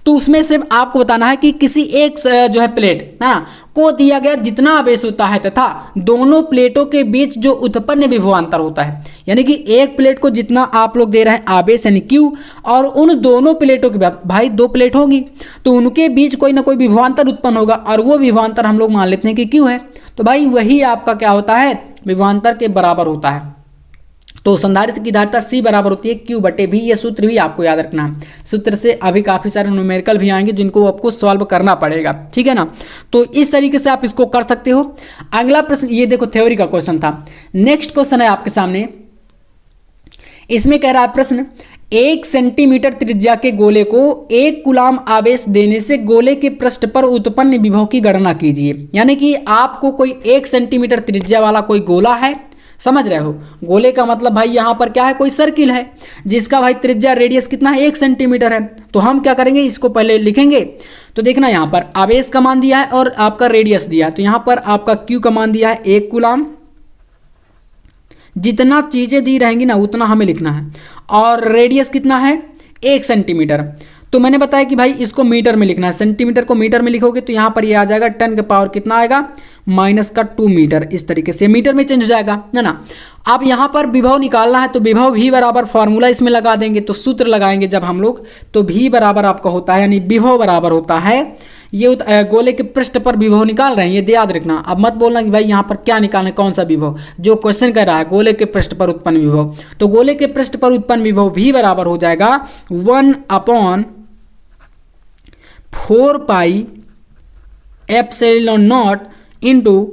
तो उसमें से आपको बताना है कि किसी एक जो है प्लेट, हाँ, को दिया गया जितना आवेश होता है तथा दोनों प्लेटों के बीच जो उत्पन्न विभवांतर होता है, यानी कि एक प्लेट को जितना आप लोग दे रहे हैं आवेश यानी Q, और उन दोनों प्लेटों के भाई दो प्लेट होगी तो उनके बीच कोई ना कोई विभवांतर उत्पन्न होगा और वो विभवांतर हम लोग मान लेते हैं कि Q है। तो भाई वही आपका क्या होता है, विभवांतर के बराबर होता है। तो संधारित्र की धारिता C बराबर होती है Q/V। ये सूत्र भी आपको याद रखना है। सूत्र से अभी काफ़ी सारे न्यूमेरिकल भी आएंगे जिनको आपको सॉल्व करना पड़ेगा, ठीक है ना। तो इस तरीके से आप इसको कर सकते हो। अगला प्रश्न, ये देखो थ्योरी का क्वेश्चन था। नेक्स्ट क्वेश्चन है आपके सामने, इसमें कह रहा है प्रश्न, 1 सेंटीमीटर त्रिज्या के गोले को 1 कूलाम आवेश देने से गोले के पृष्ठ पर उत्पन्न विभव की गणना कीजिए। यानी कि आपको कोई 1 सेंटीमीटर त्रिज्या वाला कोई गोला है, समझ रहे हो। गोले का मतलब भाई यहाँ पर क्या है, कोई सर्किल है जिसका भाई त्रिज्या रेडियस कितना है, 1 सेंटीमीटर है। तो हम क्या करेंगे, इसको पहले लिखेंगे। तो देखना यहाँ पर आवेश का मान दिया है और आपका रेडियस दिया है। तो यहाँ पर आपका Q का मान दिया है 1 कूलाम। जितना चीजें दी रहेंगी ना उतना हमें लिखना है। और रेडियस कितना है, 1 सेंटीमीटर। तो मैंने बताया कि भाई इसको मीटर में लिखना है, सेंटीमीटर को मीटर में लिखोगे तो यहाँ पर ये आ जाएगा 10 के पावर कितना आएगा, -2 मीटर। इस तरीके से मीटर में चेंज हो जाएगा, है ना। अब यहाँ पर विभव निकालना है तो विभव V बराबर फॉर्मूला इसमें लगा देंगे। तो सूत्र लगाएंगे जब हम लोग, तो V बराबर आपका होता है, यानी विभव बराबर होता है, ये गोले के पृष्ठ पर विभव निकाल रहे हैं, ये याद रखना। अब मत बोलना कि भाई यहाँ पर क्या निकालना है, कौन सा विभव, जो क्वेश्चन कर रहा है गोले के पृष्ठ पर उत्पन्न विभव। तो गोले के पृष्ठ पर उत्पन्न विभव V बराबर हो जाएगा 1/4 pi epsilon not into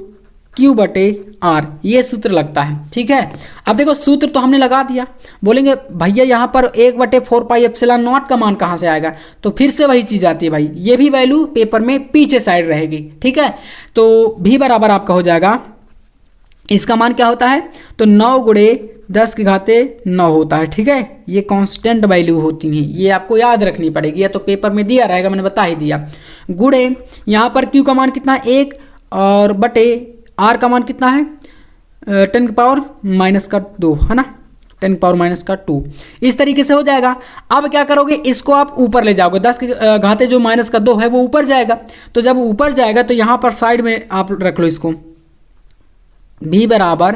Q/R। ये सूत्र लगता है, ठीक है। अब देखो सूत्र तो हमने लगा दिया। बोलेंगे भैया यहाँ पर 1/4 पाई एप्सिलॉन नॉट का मान कहाँ से आएगा, तो फिर से वही चीज़ आती है भाई, ये भी वैल्यू पेपर में पीछे साइड रहेगी, ठीक है। तो V बराबर आपका हो जाएगा, इसका मान क्या होता है, तो 9×10⁹ होता है, ठीक है। ये कांस्टेंट वैल्यू होती हैं, ये आपको याद रखनी पड़ेगी, या तो पेपर में दिया रहेगा, मैंने बता ही दिया। गुणे यहाँ पर Q का मान कितना है 1 और बटे R का मान कितना है 10 की पावर -2, है ना, 10 की पावर -2। इस तरीके से हो जाएगा। अब क्या करोगे, इसको आप ऊपर ले जाओगे, 10 के घाते जो -2 है वो ऊपर जाएगा। तो जब ऊपर जाएगा तो यहाँ पर साइड में आप रख लो इसको, V बराबर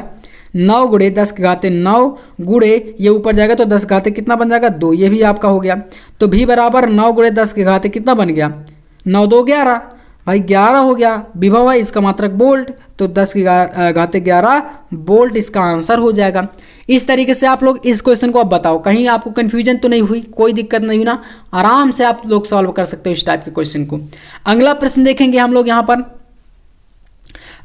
9×10⁹ गुणे ये ऊपर जाएगा तो 10 घाते कितना बन जाएगा 2, ये भी आपका हो गया। तो V बराबर 9×10 कितना बन गया, 9 2 11, भाई 11 हो गया। विभव है, इसका मात्रक वोल्ट, तो 10⁻11 वोल्ट इसका आंसर हो जाएगा। इस तरीके से आप लोग इस क्वेश्चन को अब बताओ, कहीं आपको कन्फ्यूजन तो नहीं हुई, कोई दिक्कत नहीं हुई ना, आराम से आप लोग सॉल्व कर सकते हो इस टाइप के क्वेश्चन को। अगला प्रश्न देखेंगे हम लोग यहाँ पर।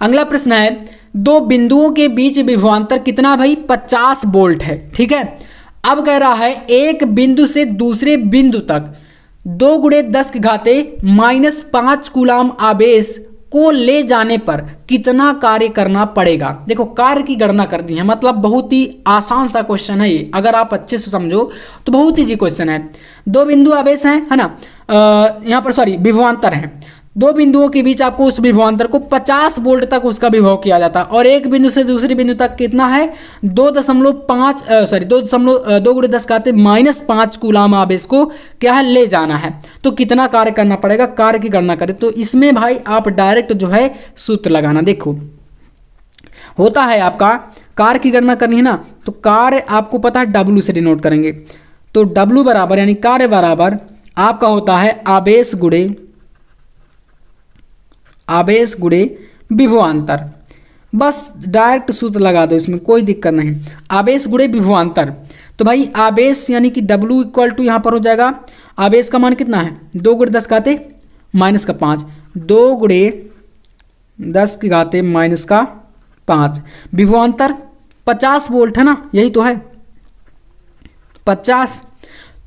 अगला प्रश्न है, 2 बिंदुओं के बीच विभवांतर कितना भाई, 50 वोल्ट है, ठीक है। अब कह रहा है एक बिंदु से दूसरे बिंदु तक 2×10⁻⁻5 कूलाम आवेश को ले जाने पर कितना कार्य करना पड़ेगा। देखो कार्य की गणना कर दी है, मतलब बहुत ही आसान सा क्वेश्चन है ये, अगर आप अच्छे से समझो तो बहुत ही इजी क्वेश्चन है। 2 बिंदु आवेश हैं, है ना, यहाँ पर सॉरी विभवांतर हैं। 2 बिंदुओं के बीच आपको उस विभवांतर को 50 वोल्ट तक उसका विभव किया जाता है, और एक बिंदु से दूसरे बिंदु तक कितना है 2×10⁻5 कूलाम आवेश को क्या है ले जाना है। तो कितना कार्य करना पड़ेगा, कार्य की गणना करें। तो इसमें भाई आप डायरेक्ट जो है सूत्र लगाना। देखो होता है आपका कार्य की गणना करनी है ना, तो कार्य आपको पता है W से डिनोट करेंगे। तो W बराबर यानी कार्य बराबर आपका होता है आवेश गुणे विभवांतर। बस डायरेक्ट सूत्र लगा दो, इसमें कोई दिक्कत नहीं। आवेश गुणे विभवांतर, तो भाई आवेश यानी कि W = यहाँ पर हो जाएगा, आवेश का मान कितना है 2×10⁻⁻5, 2×10⁻⁻5 विभवांतर 50 वोल्ट है ना, यही तो है 50।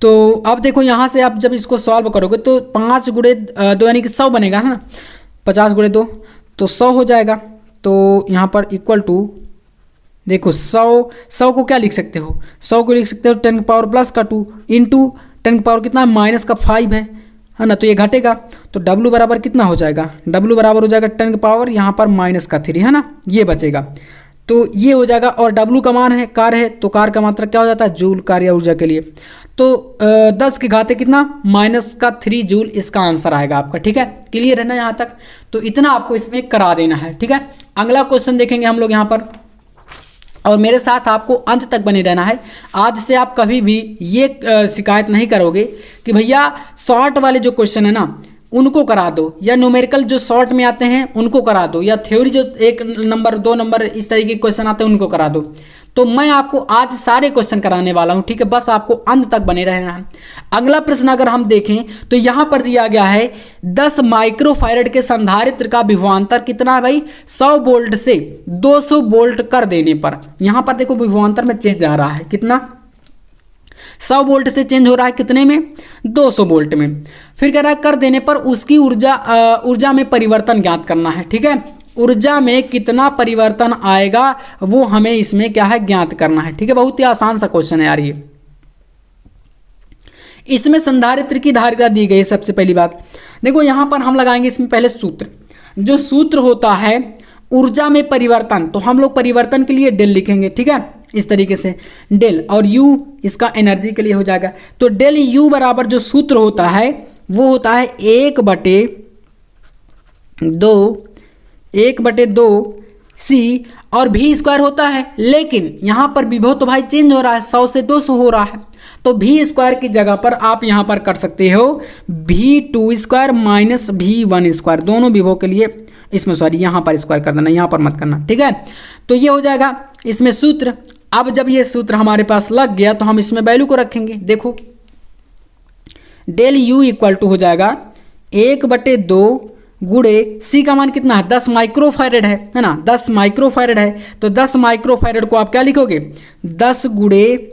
तो अब देखो यहाँ से आप जब इसको सॉल्व करोगे तो 5×2 यानी कि 100 बनेगा, है ना, 50×2 तो 100 हो जाएगा। तो यहाँ पर इक्वल टू देखो 100 को क्या लिख सकते हो, 100 को लिख सकते हो 10⁻+2 इंटू 10 कितना -5 है ना, तो ये घटेगा। तो W बराबर कितना हो जाएगा, W बराबर हो जाएगा 10 यहाँ पर -3 है ना, ये बचेगा। तो ये हो जाएगा, और W का मान है कार्य है, तो कार्य का मात्रा क्या हो जाता है जूल कार्य ऊर्जा के लिए। तो 10 के घाते कितना -3 जूल इसका आंसर आएगा आपका। ठीक है, क्लियर है ना यहाँ तक? तो इतना आपको इसमें करा देना है। ठीक है, अगला क्वेश्चन देखेंगे हम लोग यहाँ पर, और मेरे साथ आपको अंत तक बने रहना है। आज से आप कभी भी ये शिकायत नहीं करोगे कि भैया शॉर्ट वाले जो क्वेश्चन है ना उनको करा दो, या न्यूमेरिकल जो शॉर्ट में आते हैं उनको करा दो, या थ्योरी जो 1 नंबर 2 नंबर इस तरीके के क्वेश्चन आते हैं उनको करा दो। तो मैं आपको आज सारे क्वेश्चन कराने वाला हूं। ठीक है, बस आपको अंत तक बने रहना है। अगला प्रश्न अगर हम देखें तो यहां पर दिया गया है 10 माइक्रोफैरड के संधारित्र का विभवांतर कितना है भाई? 100 वोल्ट से 200 वोल्ट कर देने पर, यहां पर देखो विभवांतर में चेंज आ रहा है, कितना 100 वोल्ट से चेंज हो रहा है कितने में? 200 वोल्ट में। फिर कह रहा है कर देने पर उसकी ऊर्जा में परिवर्तन ज्ञात करना है। ठीक है, ऊर्जा में कितना परिवर्तन आएगा वो हमें इसमें क्या है ज्ञात करना है। ठीक है, बहुत ही आसान सा क्वेश्चन है यार ये। इसमें संधारित्र की धारिता दी गई है। सबसे पहली बात देखो यहां पर हम लगाएंगे इसमें पहले सूत्र। जो सूत्र होता है ऊर्जा में परिवर्तन, तो हम लोग परिवर्तन के लिए डेल लिखेंगे। ठीक है, इस तरीके से डेल, और यू इसका एनर्जी के लिए हो जाएगा। तो डेल यू बराबर जो सूत्र होता है वो होता है 1/2 सी, और भी स्क्वायर होता है। लेकिन यहां पर विभव तो भाई चेंज हो रहा है, 100 से 200 हो रहा है, तो भी स्क्वायर की जगह पर आप यहां पर कर सकते हो v2² माइनस v1²। दोनों विभव के लिए इसमें सॉरी यहां पर स्क्वायर कर देना, यहां पर मत करना। ठीक है, तो ये हो जाएगा इसमें सूत्र। अब जब ये सूत्र हमारे पास लग गया तो हम इसमें वैल्यू को रखेंगे। देखो डेल यू इक्वल टू हो जाएगा 1/2 गुणे सी का मान कितना है? 10 माइक्रोफैरड है ना, 10 माइक्रोफैरड है। तो 10 माइक्रोफैरड को आप क्या लिखोगे? 10 गुणे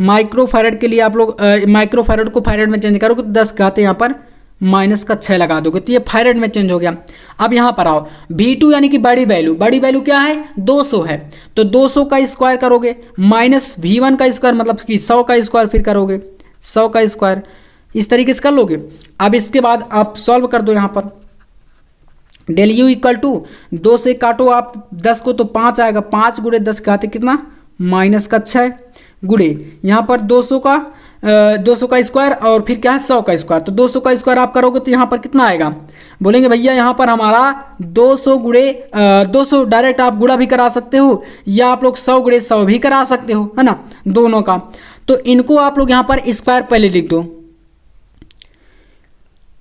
माइक्रोफैरड के लिए आप लोग माइक्रोफैरड को फैरड में चेंज करोगे तो 10 घाते यहाँ पर -6 लगा दोगे, तो ये फैरड में चेंज हो गया। अब यहाँ पर आओ V2 यानी कि बड़ी वैल्यू क्या है? 200 है, तो 200 का स्क्वायर करोगे माइनस V1 का स्क्वायर मतलब कि 100 का स्क्वायर, फिर करोगे 100 का स्क्वायर, इस तरीके से कर लोगे। अब इसके बाद आप सॉल्व कर दो। यहाँ पर डेल यू इक्वल टू 2 से काटो आप 10 को तो 5 आएगा, 5 गुणे 10 का आते कितना? -6 गुणे यहाँ पर 200 का स्क्वायर और फिर क्या है 100 का स्क्वायर। तो 200 का स्क्वायर आप करोगे तो यहाँ पर कितना आएगा? बोलेंगे भैया यहाँ पर हमारा 200 गुणे 200 डायरेक्ट आप गुणा भी करा सकते हो, या आप लोग 100 गुणे 100 भी करा सकते हो, है ना, दोनों का। तो इनको आप लोग यहाँ पर स्क्वायर पहले लिख दो।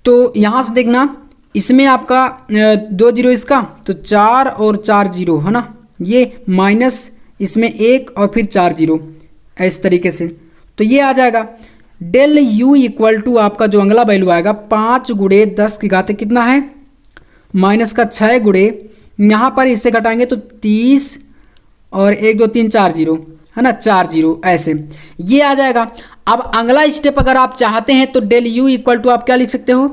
तो यहाँ से देखना इसमें आपका 2 जीरो इसका, तो 4 और 4 जीरो है ना, ये माइनस इसमें 1 और फिर 4 जीरो, इस तरीके से। तो ये आ जाएगा डेल यू इक्वल टू आपका जो अगला वैल्यू आएगा 5 गुणे 10 की घात कितना है? -6 गुणे यहाँ पर इससे घटाएंगे तो 30 और 1 2 3 4 जीरो है ना, 4 जीरो, ऐसे ये आ जाएगा। अब अगला स्टेप अगर आप चाहते हैं तो डेल यू इक्वल टू आप क्या लिख सकते हो?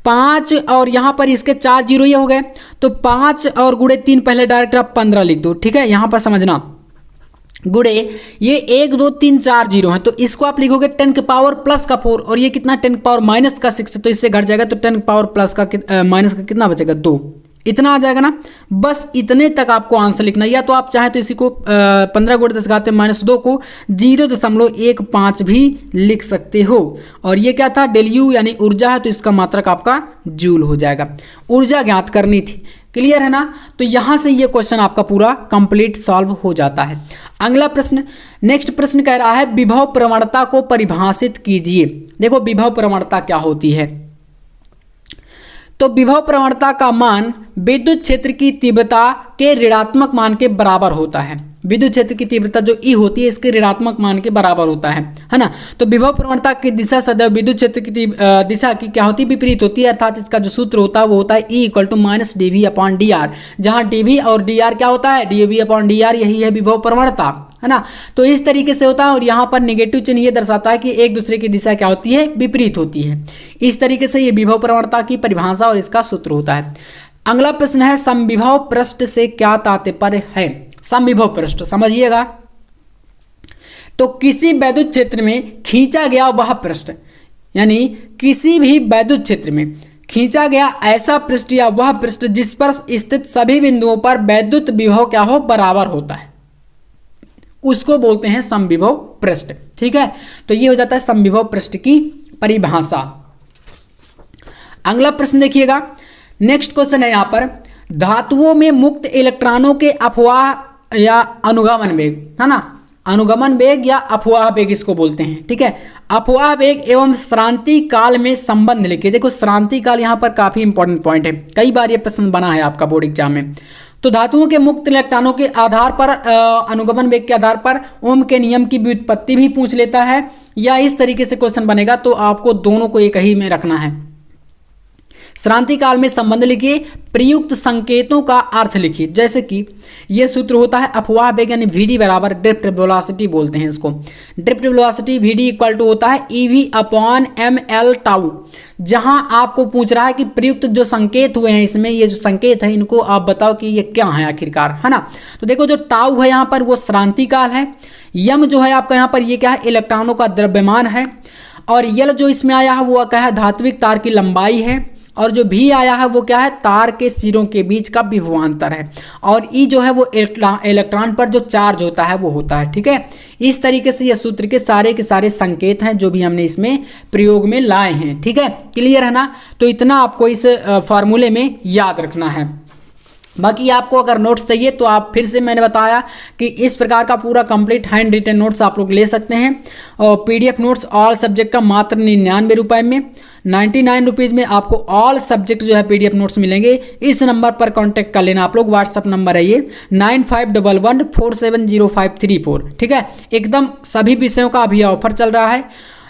5 और यहाँ पर इसके 4 जीरो ये हो गए, तो 5 और गुणे 3 पहले डायरेक्ट आप 15 लिख दो। ठीक है, यहाँ पर समझना गुणे ये 1 2 3 4 जीरो है, तो इसको आप लिखोगे 10 के पावर प्लस का 4, और ये कितना 10 के पावर माइनस का 6, तो इससे घट जाएगा, तो 10 के पावर प्लस का माइनस का कितना बचेगा? 2। इतना आ जाएगा ना। बस इतने तक आपको आंसर लिखना, या तो आप चाहें तो इसी को 15 गुणे 10 घाते -2 को 0.15 भी लिख सकते हो। और ये क्या था? डेल यू यानी ऊर्जा है, तो इसका मात्रक आपका जूल हो जाएगा। ऊर्जा ज्ञात करनी थी, क्लियर है ना? तो यहां से ये क्वेश्चन आपका पूरा कंप्लीट सॉल्व हो जाता है। अगला प्रश्न, नेक्स्ट प्रश्न कह रहा है विभव प्रवणता को परिभाषित कीजिए। देखो विभव प्रवणता क्या होती है? तो विभव प्रवणता का मान विद्युत क्षेत्र की तीव्रता के ऋणात्मक मान के बराबर होता है। विद्युत क्षेत्र की तीव्रता जो ई होती है इसके ऋणात्मक मान के बराबर होता है ना। तो विभव प्रवणता की दिशा सदैव विद्युत क्षेत्र की दिशा की क्या होती है? विपरीत होती है। अर्थात इसका जो सूत्र होता है वो होता है E = -dV/dr, जहां dV और dr क्या होता है? dV/dr, यही है विभव प्रवणता, है ना। तो इस तरीके से होता है, और यहाँ पर नेगेटिव चिन्ह ये दर्शाता है कि एक दूसरे की दिशा क्या होती है? विपरीत होती है। इस तरीके से ये विभव प्रवणता की परिभाषा और इसका सूत्र होता है। अगला प्रश्न है समविभव पृष्ठ से क्या तात्पर्य है? समविभव पृष्ठ समझिएगा, तो किसी वैद्युत क्षेत्र में खींचा गया वह पृष्ठ, यानी किसी भी वैद्युत क्षेत्र में खींचा गया ऐसा पृष्ठ या वह पृष्ठ जिस पर स्थित सभी बिंदुओं पर वैद्युत विभव क्या हो? बराबर होता है। उसको बोलते हैं समविभव पृष्ठ। ठीक है, तो ये हो जाता है समविभव पृष्ठ की परिभाषा। अगला प्रश्न देखिएगा, नेक्स्ट क्वेश्चन है यहाँ पर, धातुओं में मुक्त इलेक्ट्रॉनों के अपवाह या अनुगमन वेग, है ना, अनुगमन वेग या अपवाह वेग इसको बोलते हैं। ठीक है, अपवाह वेग एवं श्रांति काल में संबंध लिखिए। देखो श्रांति काल यहाँ पर काफी इंपॉर्टेंट पॉइंट है, कई बार ये प्रश्न बना है आपका बोर्ड एग्जाम में। तो धातुओं के मुक्त इलेक्ट्रॉनों के आधार पर अनुगमन वेग के आधार पर ओम के नियम की व्युत्पत्ति भी पूछ लेता है, या इस तरीके से क्वेश्चन बनेगा, तो आपको दोनों को एक ही में रखना है। श्रांति काल में संबंध लिखिए, प्रयुक्त संकेतों का अर्थ लिखिए। जैसे कि यह सूत्र होता है अपवाह वेग यानी Vd बराबर ड्रिफ्ट वेलोसिटी बोलते हैं इसको। Drift velocity Vd equal to होता है EV अपॉन ml टाउ। जहां आपको पूछ रहा है कि प्रयुक्त जो संकेत हुए हैं इसमें, ये जो संकेत है इनको आप बताओ कि ये क्या है आखिरकार, है ना। तो देखो जो टाउ है यहाँ पर वो श्रांति काल है, यम जो है आपका यहाँ पर ये क्या है, इलेक्ट्रॉनों का द्रव्यमान है, और यल जो इसमें आया है वो क्या है, धात्विक तार की लंबाई है, और जो भी आया है वो क्या है, तार के सिरों के बीच का विभवांतर है, और ई जो है वो इलेक्ट्रॉन पर जो चार्ज होता है वो होता है। ठीक है, इस तरीके से ये सूत्र के सारे संकेत हैं जो भी हमने इसमें प्रयोग में लाए हैं। ठीक है, क्लियर है ना। तो इतना आपको इस फार्मूले में याद रखना है। बाकी आपको अगर नोट्स चाहिए तो आप फिर से मैंने बताया कि इस प्रकार का पूरा कंप्लीट हैंड रिटन नोट्स आप लोग ले सकते हैं, और पीडीएफ नोट्स ऑल सब्जेक्ट का मात्र 99 रुपये में, 99 रुपीज़ में आपको ऑल सब्जेक्ट जो है पीडीएफ नोट्स मिलेंगे। इस नंबर पर कांटेक्ट कर लेना आप लोग, व्हाट्सअप नंबर है ये 9511470534। ठीक है, एकदम सभी विषयों का अभी ऑफर चल रहा है,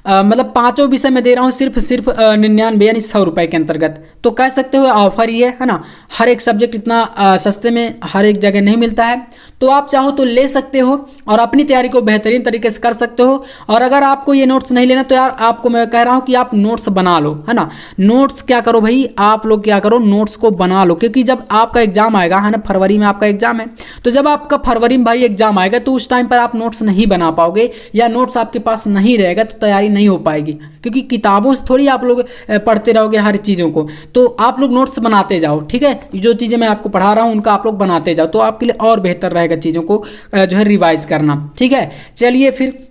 मतलब पांचों विषय में दे रहा हूँ सिर्फ 99 यानी 100 रुपये के अंतर्गत। तो कह सकते हो ऑफर ही है ना। हर एक सब्जेक्ट इतना सस्ते में हर एक जगह नहीं मिलता है, तो आप चाहो तो ले सकते हो और अपनी तैयारी को बेहतरीन तरीके से कर सकते हो। और अगर आपको ये नोट्स नहीं लेना तो यार आपको मैं कह रहा हूँ कि आप नोट्स बना लो, है ना। नोट्स क्या करो भाई, आप लोग क्या करो, नोट्स को बना लो, क्योंकि जब आपका एग्जाम आएगा, है ना, फरवरी में आपका एग्जाम है, तो जब आपका फरवरी में भाई एग्जाम आएगा तो उस टाइम पर आप नोट्स नहीं बना पाओगे, या नोट्स आपके पास नहीं रहेगा तो तैयारी नहीं हो पाएगी, क्योंकि किताबों से थोड़ी आप लोग पढ़ते रहोगे हर चीज़ों को। तो आप लोग नोट्स बनाते जाओ। ठीक है, जो चीज़ें मैं आपको पढ़ा रहा हूँ उनका आप लोग बनाते जाओ, तो आपके लिए और बेहतर रहेगा चीज़ों को जो है रिवाइज करना। ठीक है, चलिए फिर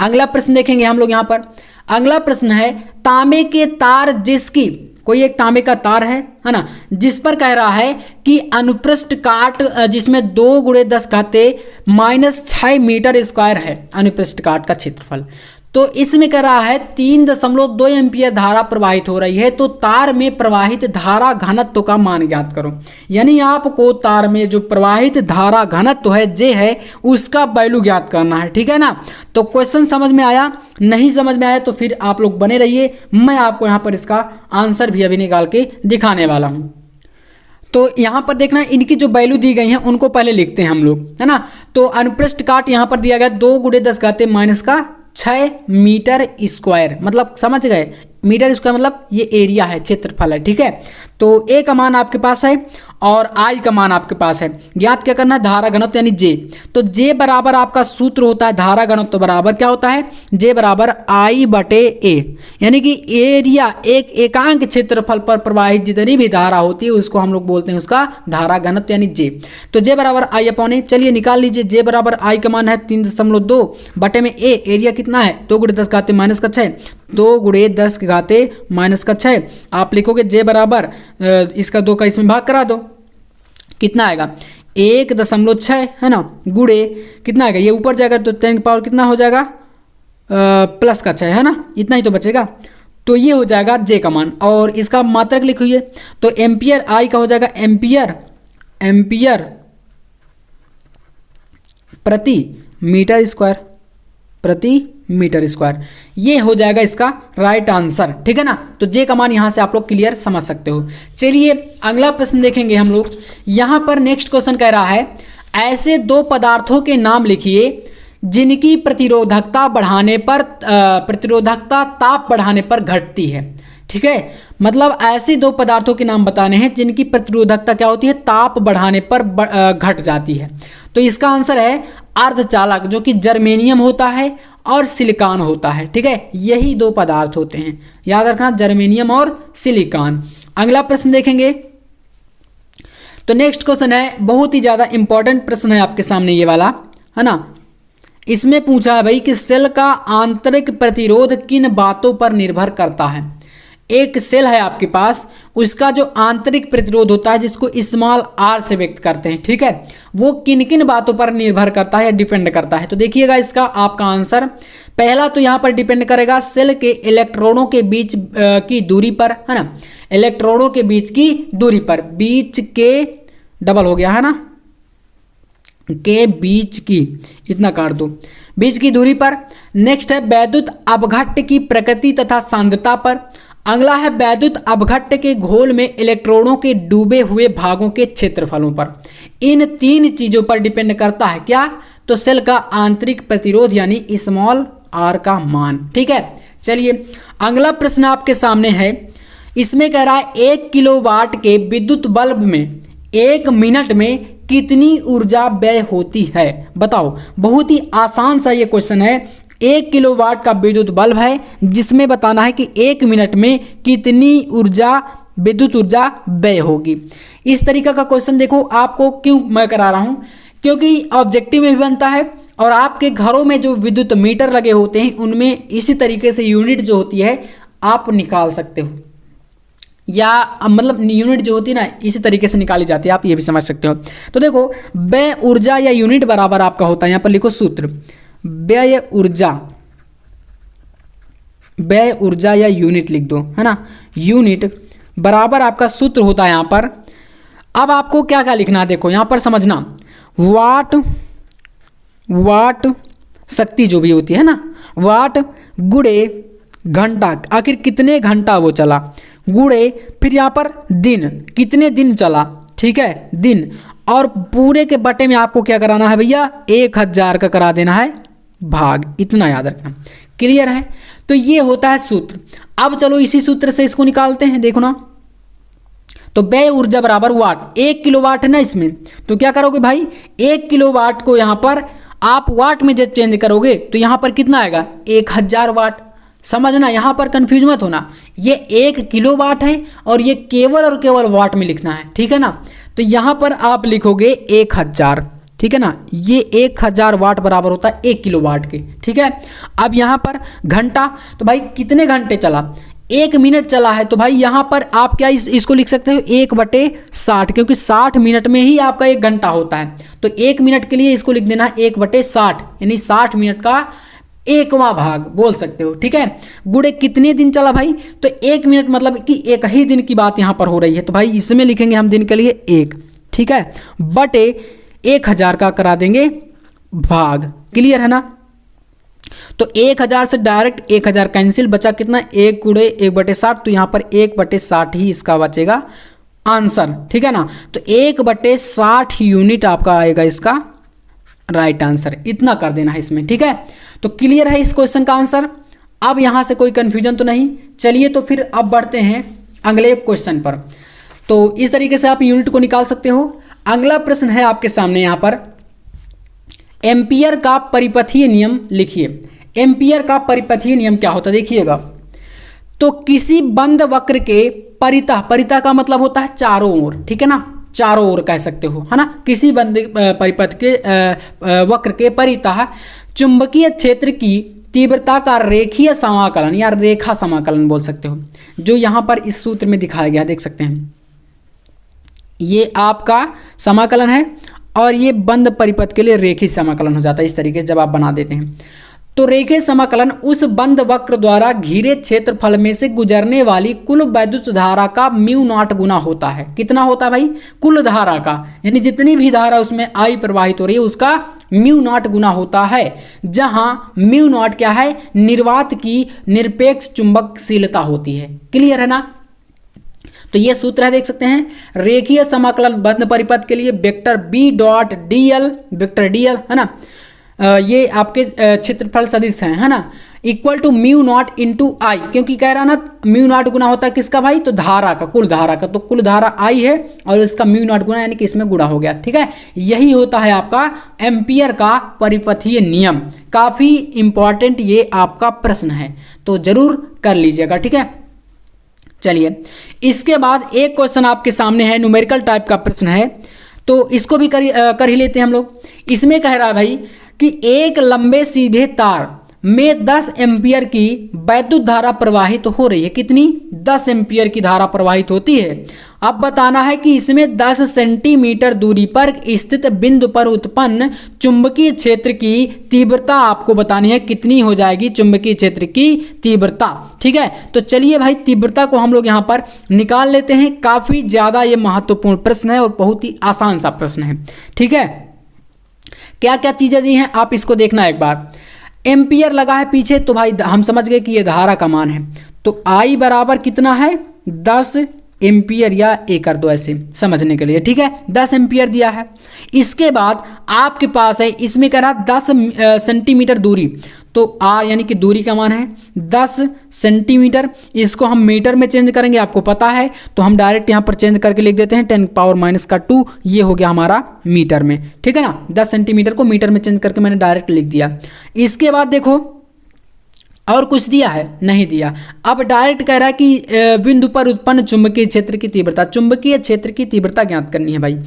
अगला प्रश्न देखेंगे हम लोग। यहाँ पर अगला प्रश्न है, तांबे के तार जिसकी, कोई एक तांबे का तार है ना, जिस पर कह रहा है कि अनुप्रस्थ काट जिसमें 2×10⁻⁻6 मीटर स्क्वायर है अनुप्रस्थ काट का क्षेत्रफल। तो इसमें कह रहा है 3.2 एम्पियर धारा प्रवाहित हो रही है, तो तार में प्रवाहित धारा घनत्व का मान ज्ञात करो। यानी आपको तार में जो प्रवाहित धारा घनत्व है जे है उसका वैल्यू ज्ञात करना है। ठीक है ना। तो क्वेश्चन समझ में आया, नहीं समझ में आया तो फिर आप लोग बने रहिए, मैं आपको यहाँ पर इसका आंसर भी अभी निकाल के दिखाने वाला हूँ। तो यहाँ पर देखना, इनकी जो वैल्यू दी गई है उनको पहले लिखते हैं हम लोग, है ना। तो अनुप्रस्थ काट यहाँ पर दिया गया 2×10⁻⁻6 मीटर स्क्वायर, मतलब समझ गए, मीटर स्क्वायर मतलब ये एरिया है, क्षेत्रफल है। ठीक है, तो ए का मान आपके पास है और आई का मान आपके पास है। ज्ञात क्या करना है, धारा घनत्व यानी जे। तो जे बराबर आपका सूत्र होता है, धारा घनत्व बराबर क्या होता है, जे बराबर आई बटे ए, यानी कि एरिया एक एकांक क्षेत्रफल पर प्रवाहित जितनी भी धारा होती है उसको हम लोग बोलते हैं उसका धारा घनत्व यानी जे। तो जे बराबर आई अपॉन ए, चलिए निकाल लीजिए। जे बराबर आई का मान है 3.2 बटे में ए, एरिया कितना है 2×10⁻⁻6, 2×10⁻⁻6। आप लिखोगे जे बराबर इसका 2 का इसमें भाग करा दो, कितना आएगा 1.6, है ना, गुड़े कितना आएगा, ये ऊपर जाएगा तो 10 की पावर कितना हो जाएगा प्लस का 6, है ना, इतना ही तो बचेगा। तो ये हो जाएगा जे का मान, और इसका मात्रक लिखिए तो एम्पियर आई का हो जाएगा एम्पियर प्रति मीटर स्क्वायर, ये हो जाएगा इसका राइट आंसर। ठीक है ना। तो जे का मान यहां से आप लोग क्लियर समझ सकते हो। चलिए अगला प्रश्न देखेंगे हम लोग। यहां पर नेक्स्ट क्वेश्चन कह रहा है, ऐसे 2 पदार्थों के नाम लिखिए जिनकी प्रतिरोधकता ताप बढ़ाने पर घटती है। ठीक है, मतलब ऐसे 2 पदार्थों के नाम बताने हैं जिनकी प्रतिरोधकता क्या होती है, ताप बढ़ाने पर घट जाती है। तो इसका आंसर है अर्धचालक, जो कि जर्मेनियम होता है और सिलिकॉन होता है। ठीक है, यही 2 पदार्थ होते हैं, याद रखना, जर्मेनियम और सिलिकॉन। अगला प्रश्न देखेंगे। तो नेक्स्ट क्वेश्चन है, बहुत ही ज्यादा इंपॉर्टेंट प्रश्न है आपके सामने ये वाला। है ना। इसमें पूछा है भाई कि सेल का आंतरिक प्रतिरोध किन बातों पर निर्भर करता है। एक सेल है आपके पास, उसका जो आंतरिक प्रतिरोध होता है जिसको स्मॉल आर से व्यक्त करते हैं, ठीक है, वो किन किन बातों पर निर्भर करता है या डिपेंड करता है। तो देखिएगा इसका आपका आंसर, पहला तो यहाँ पर डिपेंड करेगा सेल के इलेक्ट्रॉनों के बीच की दूरी पर, है ना, इलेक्ट्रॉनों के बीच की दूरी पर, बीच के डबल हो गया है ना, के बीच की, इतना काट दो, बीच की दूरी पर। नेक्स्ट है वैद्युत अपघट्ट की प्रकृति तथा सांद्रता पर। अगला है वैद्युत अपघट्ट के घोल में इलेक्ट्रॉनों के डूबे हुए भागों के क्षेत्रफलों पर। इन तीन चीजों पर डिपेंड करता है क्या, तो सेल का आंतरिक प्रतिरोध यानी स्मॉल आर का मान, ठीक है। चलिए अगला प्रश्न आपके सामने है, इसमें कह रहा है 1 किलोवाट के विद्युत बल्ब में 1 मिनट में कितनी ऊर्जा व्यय होती है, बताओ। बहुत ही आसान सा ये क्वेश्चन है। 1 किलोवाट का विद्युत बल्ब है जिसमें बताना है कि 1 मिनट में कितनी ऊर्जा, विद्युत ऊर्जा व्यय होगी। इस तरीका का क्वेश्चन देखो आपको क्यों मैं करा रहा हूं, क्योंकि ऑब्जेक्टिव में भी बनता है और आपके घरों में जो विद्युत मीटर लगे होते हैं उनमें इसी तरीके से यूनिट जो होती है आप निकाल सकते हो, या मतलब यूनिट जो होती है ना इसी तरीके से निकाली जाती है, आप ये भी समझ सकते हो। तो देखो व्यय ऊर्जा या यूनिट बराबर आपका होता है, यहाँ पर लिखो सूत्र, व्यय ऊर्जा या यूनिट लिख दो, है ना, यूनिट बराबर आपका सूत्र होता है यहाँ पर। अब आपको क्या क्या लिखना है, देखो यहाँ पर समझना, वाट शक्ति जो भी होती है ना, वाट गुणे घंटा, आखिर कितने घंटा वो चला, गुणे फिर यहाँ पर दिन, कितने दिन चला, ठीक है, दिन, और पूरे के बटे में आपको क्या कराना है भैया, 1000 का करा देना है भाग, इतना याद रखना। क्लियर है, तो ये होता है सूत्र। अब चलो इसी सूत्र से इसको निकालते हैं, देखो ना, तो व्यय ऊर्जा बराबर वाट, 1 किलोवाट है ना इसमें, तो क्या करोगे भाई 1 किलोवाट को यहाँ पर आप वाट में जब चेंज करोगे तो यहाँ पर कितना आएगा, 1000 वाट। समझना, यहाँ पर कंफ्यूज मत होना, ये 1 किलोवाट है और ये केवल और केवल वाट में लिखना है, ठीक है ना। तो यहाँ पर आप लिखोगे 1000, ठीक है ना, ये 1000 वाट बराबर होता है 1 किलोवाट के, ठीक है। अब यहाँ पर घंटा, तो भाई कितने घंटे चला, 1 मिनट चला है, तो भाई यहाँ पर आप क्या इसको लिख सकते हो 1/60, क्योंकि 60 मिनट में ही आपका 1 घंटा होता है, तो 1 मिनट के लिए इसको लिख देना है 1/60, यानी 60 मिनट का 1वां भाग बोल सकते हो, ठीक है। गुणे कितने दिन चला भाई, तो 1 मिनट मतलब कि एक ही दिन की बात यहाँ पर हो रही है, तो भाई इसमें लिखेंगे हम दिन के लिए 1, ठीक है, बटे 1000 का करा देंगे भाग। क्लियर है ना, तो 1000 से डायरेक्ट 1000 कैंसिल, बचा कितना, 1 गुणे 1/60, तो यहाँ पर 1/60 ही इसका बचेगा आंसर, ठीक है ना। तो 1/60 यूनिट आपका आएगा इसका राइट आंसर, इतना कर देना है इसमें, ठीक है। तो क्लियर है इस क्वेश्चन का आंसर। अब यहां से कोई कंफ्यूजन तो नहीं। चलिए तो फिर अब बढ़ते हैं अगले क्वेश्चन पर। तो इस तरीके से आप यूनिट को निकाल सकते हो। अगला प्रश्न है आपके सामने, यहां पर एम्पियर का परिपथीय नियम लिखिए। एम्पियर का परिपथीय नियम क्या होता है देखिएगा, तो किसी बंद वक्र के परितः, परितः का मतलब होता है चारों ओर, ठीक है ना, चारों ओर कह सकते हो, है ना, किसी बंद परिपथ के वक्र के परितः चुंबकीय क्षेत्र की तीव्रता का रेखीय समाकलन या रेखा समाकलन बोल सकते हो, जो यहां पर इस सूत्र में दिखाया गया देख सकते हैं। ये आपका समाकलन है और ये बंद परिपथ के लिए रेखीय समाकलन हो जाता है इस तरीके से जब आप बना देते हैं। तो रेखीय समाकलन उस बंद वक्र द्वारा घिरे क्षेत्रफल में से गुजरने वाली कुल वैद्युत धारा का μ0 गुना होता है। कितना होता है भाई, कुल धारा का, यानी जितनी भी धारा उसमें आई प्रवाहित हो रही है उसका μ0 गुना होता है, जहां μ0 क्या है, निर्वात की निरपेक्ष चुंबकशीलता होती है। क्लियर है ना, तो ये सूत्र है देख सकते हैं, रेखीय समाकलन बंद परिपथ के लिए वेक्टर B.dl, वेक्टर dl है ना, ये आपके क्षेत्रफल सदिश हैं, है ना, इक्वल टू μ0 इंटू आई, क्योंकि कह रहा ना μ0 गुना होता है किसका भाई, तो धारा का, कुल धारा का, तो कुल धारा आई है और इसका μ0 गुना यानी कि इसमें गुणा हो गया, ठीक है। यही होता है आपका एम्पियर का परिपथीय नियम। काफी इंपॉर्टेंट ये आपका प्रश्न है, तो जरूर कर लीजिएगा, ठीक है। चलिए इसके बाद एक क्वेश्चन आपके सामने है, न्यूमेरिकल टाइप का प्रश्न है, तो इसको भी कर ही लेते हैं हम लोग। इसमें कह रहा है भाई कि एक लंबे सीधे तार में 10 एम्पियर की वैद्युत धारा प्रवाहित हो रही है। कितनी? 10 एम्पियर की धारा प्रवाहित होती है। अब बताना है कि इसमें 10 सेंटीमीटर दूरी पर स्थित बिंदु पर उत्पन्न चुंबकीय क्षेत्र की तीव्रता आपको बतानी है, कितनी हो जाएगी चुंबकीय क्षेत्र की तीव्रता। ठीक है, तो चलिए भाई तीव्रता को हम लोग यहाँ पर निकाल लेते हैं। काफी ज्यादा ये महत्वपूर्ण प्रश्न है और बहुत ही आसान सा प्रश्न है। ठीक है, क्या क्या चीजें दी हैं आप इसको देखना एक बार। एम्पियर लगा है पीछे, तो भाई हम समझ गए कि ये धारा का मान है। तो आई बराबर कितना है? 10 एम्पियर, या एक कर दो ऐसे समझने के लिए। ठीक है, 10 एम्पियर दिया है। इसके बाद आपके पास है, इसमें कह रहा 10 सेंटीमीटर दूरी, तो आर यानी कि दूरी का मान है 10 सेंटीमीटर। इसको हम मीटर में चेंज करेंगे, आपको पता है, तो हम डायरेक्ट यहाँ पर चेंज करके लिख देते हैं 10⁻²। ये हो गया हमारा मीटर में। ठीक है ना, 10 सेंटीमीटर को मीटर में चेंज करके मैंने डायरेक्ट लिख दिया। इसके बाद देखो और कुछ दिया है? नहीं दिया। अब डायरेक्ट कह रहा है कि बिंदु पर उत्पन्न चुंबकीय क्षेत्र की तीव्रता, चुंबकीय क्षेत्र की तीव्रता ज्ञात करनी है भाई।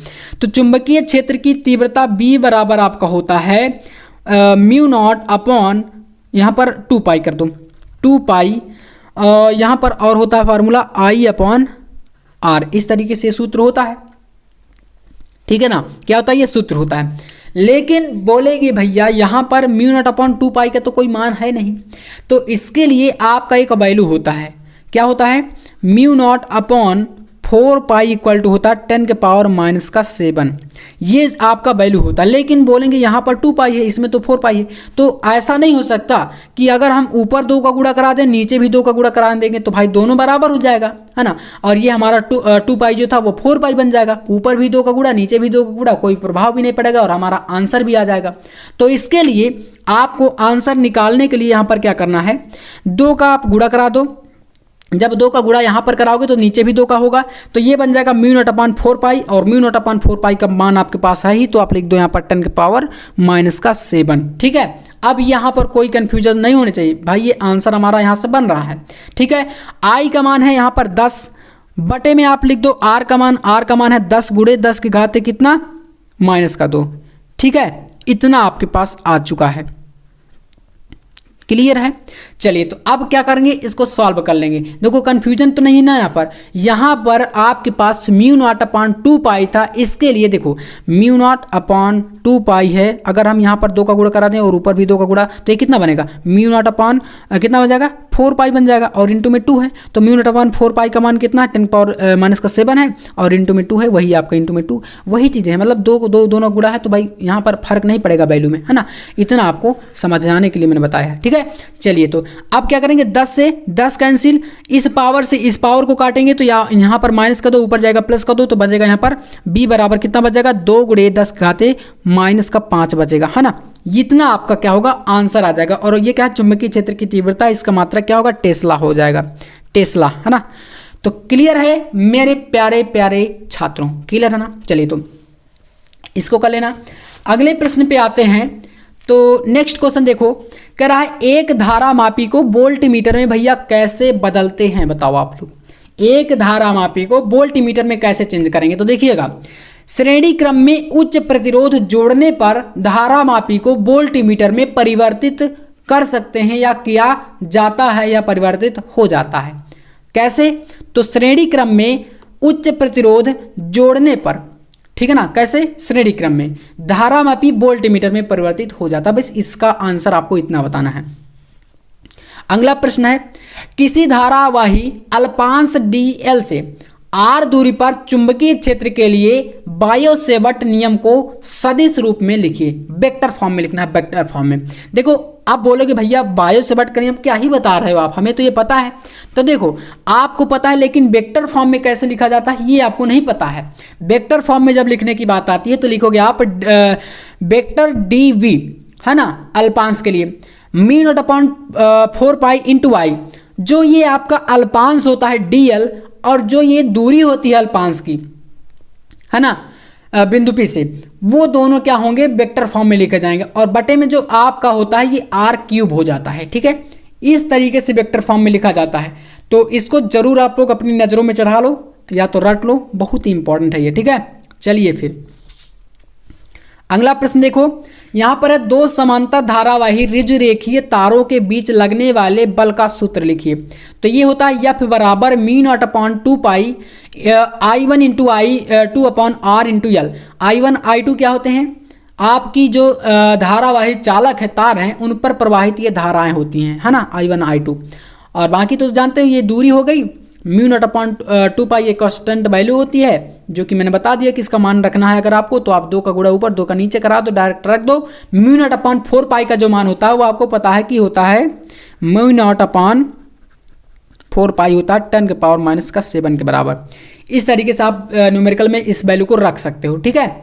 तो चुंबकीय क्षेत्र की तीव्रता B बराबर आपका होता है μ0 अपॉन, यहाँ पर 2 पाई कर दो, 2 पाई, यहाँ पर और होता है फार्मूला I/R। इस तरीके से सूत्र होता है। ठीक है ना, क्या होता है? ये सूत्र होता है। लेकिन बोलेंगे भैया यहाँ पर μ0 अपॉन 2 पाई का तो कोई मान है नहीं, तो इसके लिए आपका एक वैल्यू होता है। क्या होता है? μ0 अपॉन 4 पाई इक्वल टू होता है 10⁻⁻⁷। ये आपका वैल्यू होता है। लेकिन बोलेंगे यहाँ पर 2 पाई है, इसमें तो 4 पाई है, तो ऐसा नहीं हो सकता कि अगर हम ऊपर 2 का गुणा करा दें, नीचे भी 2 का गुणा करा देंगे तो भाई दोनों बराबर हो जाएगा, है ना। और ये हमारा 2 पाई जो था वो 4 पाई बन जाएगा। ऊपर भी 2 का गुणा, नीचे भी 2 का गुणा, कोई प्रभाव भी नहीं पड़ेगा और हमारा आंसर भी आ जाएगा। तो इसके लिए आपको आंसर निकालने के लिए यहाँ पर क्या करना है, 2 का आप गुणा करा दो। जब 2 का गुणा यहाँ पर कराओगे तो नीचे भी 2 का होगा, तो ये बन जाएगा μ0 अपॉन 4 पाई, और μ0 अपॉन 4 पाई का मान आपके पास है ही, तो आप लिख दो यहाँ पर 10⁻⁷। ठीक है, अब यहाँ पर कोई कंफ्यूजन नहीं होनी चाहिए भाई, ये आंसर हमारा यहाँ से बन रहा है। ठीक है, आई का मान है यहाँ पर 10 बटे में आप लिख दो आर का मान है 10 गुणे 10 की घात कितना? -2। ठीक है, इतना आपके पास आ चुका है। क्लियर है? चलिए, तो अब क्या करेंगे, इसको सॉल्व कर लेंगे। देखो कंफ्यूजन तो नहीं ना यहाँ पर आपके पास μ0 अपॉन 2 पाई था। इसके लिए देखो μ0 अपॉन 2 पाई है, अगर हम यहाँ पर 2 का गुणा करा दें और ऊपर भी 2 का गुणा, तो ये कितना बनेगा? μ0 अपॉन कितना बन जाएगा? 4 पाई बन जाएगा, और इंटू में 2 है, तो μ0 अपॉन 4 पाई का मान कितना? 10⁻⁷ है, और इंटू में 2 है, वही आपका इंटू में 2, वही चीज़ है। मतलब दोनों गुणा है, तो भाई यहाँ पर फर्क नहीं पड़ेगा वैल्यू में, है ना। इतना आपको समझाने के लिए मैंने बताया है। ठीक है, चलिए, तो अब क्या करेंगे, 10 से 10 कैंसिल, इस पावर से इस पावर को काटेंगे तो यहाँ पर माइनस कर दो, ऊपर जाएगा प्लस कर दो, तो बचेगा यहाँ पर b बराबर कितना बचेगा? 2 गुणे 10 घाते -5 बचेगा, है ना। इतना आपका क्या होगा? आंसर आ जाएगा। और ये क्या? चुंबकीय क्षेत्र की तीव्रता, इसका मात्रा क्या होगा? टेस्ला हो जाएगा, टेस्ला, है ना। तो क्लियर है मेरे प्यारे प्यारे छात्रों, क्लियर है ना। चलिए, तो इसको कर लेना। अगले प्रश्न पे आते हैं। तो नेक्स्ट क्वेश्चन देखो, कह रहा है एक धारा मापी को वोल्ट मीटर में भैया कैसे बदलते हैं, बताओ आप लोग। एक धारा मापी को वोल्ट मीटर में कैसे चेंज करेंगे? तो देखिएगा, श्रेणी क्रम में उच्च प्रतिरोध जोड़ने पर धारा मापी को वोल्ट मीटर में परिवर्तित कर सकते हैं, या किया जाता है, या परिवर्तित हो जाता है। कैसे? तो श्रेणी क्रम में उच्च प्रतिरोध जोड़ने पर, ठीक है ना, कैसे? श्रेणी क्रम में धारा मापी वोल्ट मीटर में परिवर्तित हो जाता है। बस इसका आंसर आपको इतना बताना है। अगला प्रश्न है, किसी धारावाही अल्पांश dl से r दूरी पर चुंबकीय क्षेत्र के लिए बायो-सेवर्ट नियम को सदिश रूप में लिखिए। वेक्टर फॉर्म में लिखना है, वेक्टर फॉर्म में। देखो आप बोलोगे भैया बायो-सेवर्ट का नियम क्या ही बता रहे हो आप, हमें तो ये पता है। तो देखो आपको पता है, लेकिन वेक्टर फॉर्म में कैसे लिखा जाता है ये आपको नहीं पता है। वेक्टर फॉर्म में जब लिखने की बात आती है तो लिखोगे आप वेक्टर dv, है ना, अल्पांश के लिए μ0 अपॉन 4 पाई इंटू आई, जो ये आपका अल्पांश होता है dl, और जो ये दूरी होती है अल्पांश की, है ना, बिंदु P से, वो दोनों क्या होंगे? वेक्टर फॉर्म में लिखे जाएंगे। और बटे में जो आपका होता है ये r³ हो जाता है। ठीक है, इस तरीके से वेक्टर फॉर्म में लिखा जाता है। तो इसको जरूर आप लोग अपनी नज़रों में चढ़ा लो या तो रट लो, बहुत ही इंपॉर्टेंट है ये। ठीक है, चलिए फिर अगला प्रश्न देखो, यहां पर है दो समांतर धारावाही ऋज रेखीय तारों के बीच लगने वाले बल का सूत्र लिखिए। तो ये होता है F बराबर म्यू नॉट अपॉन 2 पाई I1 into I2 upon R into L। I1 I2 क्या होते हैं? आपकी जो धारावाही चालक है, तार हैं, उन पर प्रवाहित ये धाराएं होती हैं, है ना, I1 I2। और बाकी तो जानते हो ये दूरी हो गई, म्यू नॉट अपॉन 2 पाई एक कांस्टेंट वैल्यू होती है, जो कि मैंने बता दिया कि इसका मान रखना है अगर आपको, तो आप 2 का गुणा ऊपर 2 का नीचे करा दो, डायरेक्ट रख दो। म्यू नॉट अपॉन 4 पाई का जो मान होता है वो आपको पता है कि होता है म्यू नॉट अपॉन 4 पाई होता है 10 के पावर माइनस का 7 के बराबर। इस तरीके से आप न्यूमेरिकल में इस वैल्यू को रख सकते हो, ठीक है।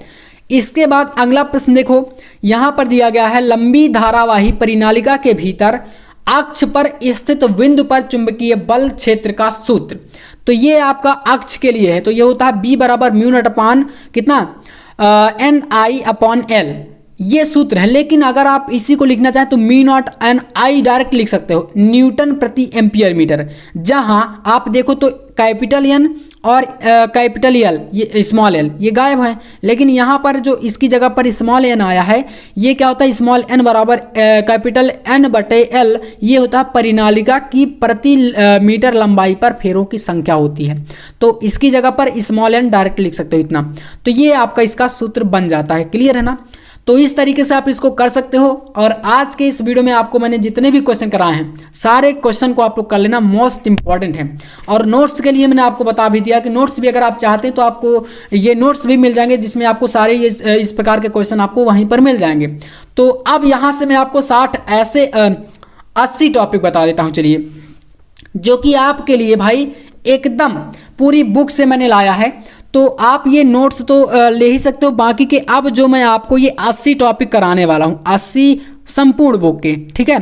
इसके बाद अगला प्रश्न देखो, यहां पर दिया गया है लंबी धारावाही परिनालिका के भीतर अक्ष पर स्थित बिंदु पर चुंबकीय बल क्षेत्र का सूत्र। तो ये आपका अक्ष के लिए है, तो ये होता है B बराबर म्यू नॉट अपॉन कितना NI अपॉन L, ये सूत्र है। लेकिन अगर आप इसी को लिखना चाहें तो म्यू नॉट NI डायरेक्ट लिख सकते हो, न्यूटन प्रति एम्पियर मीटर। जहां आप देखो तो कैपिटल N और कैपिटल L, ये स्मॉल l ये गायब है, लेकिन यहाँ पर जो इसकी जगह पर स्मॉल n आया है, ये क्या होता है, स्मॉल n बराबर कैपिटल N बटे L, ये होता है परिनालिका की प्रति मीटर लंबाई पर फेरों की संख्या होती है। तो इसकी जगह पर स्मॉल n डायरेक्ट लिख सकते हो इतना, तो ये आपका इसका सूत्र बन जाता है। क्लियर है ना? तो इस तरीके से आप इसको कर सकते हो। और आज के इस वीडियो में आपको मैंने जितने भी क्वेश्चन कराए हैं, सारे क्वेश्चन को आप लोग कर लेना, मोस्ट इंपॉर्टेंट है। और नोट्स के लिए मैंने आपको बता भी दिया कि नोट्स भी अगर आप चाहते हैं तो आपको ये नोट्स भी मिल जाएंगे, जिसमें आपको सारे ये इस प्रकार के क्वेश्चन आपको वहीं पर मिल जाएंगे। तो अब यहाँ से मैं आपको 60 ऐसे 80 टॉपिक बता देता हूँ, चलिए, जो कि आपके लिए भाई एकदम पूरी बुक से मैंने लाया है। तो आप ये नोट्स तो ले ही सकते हो, बाकी के अब जो मैं आपको ये 80 टॉपिक कराने वाला हूँ, 80 संपूर्ण बुक के, ठीक है,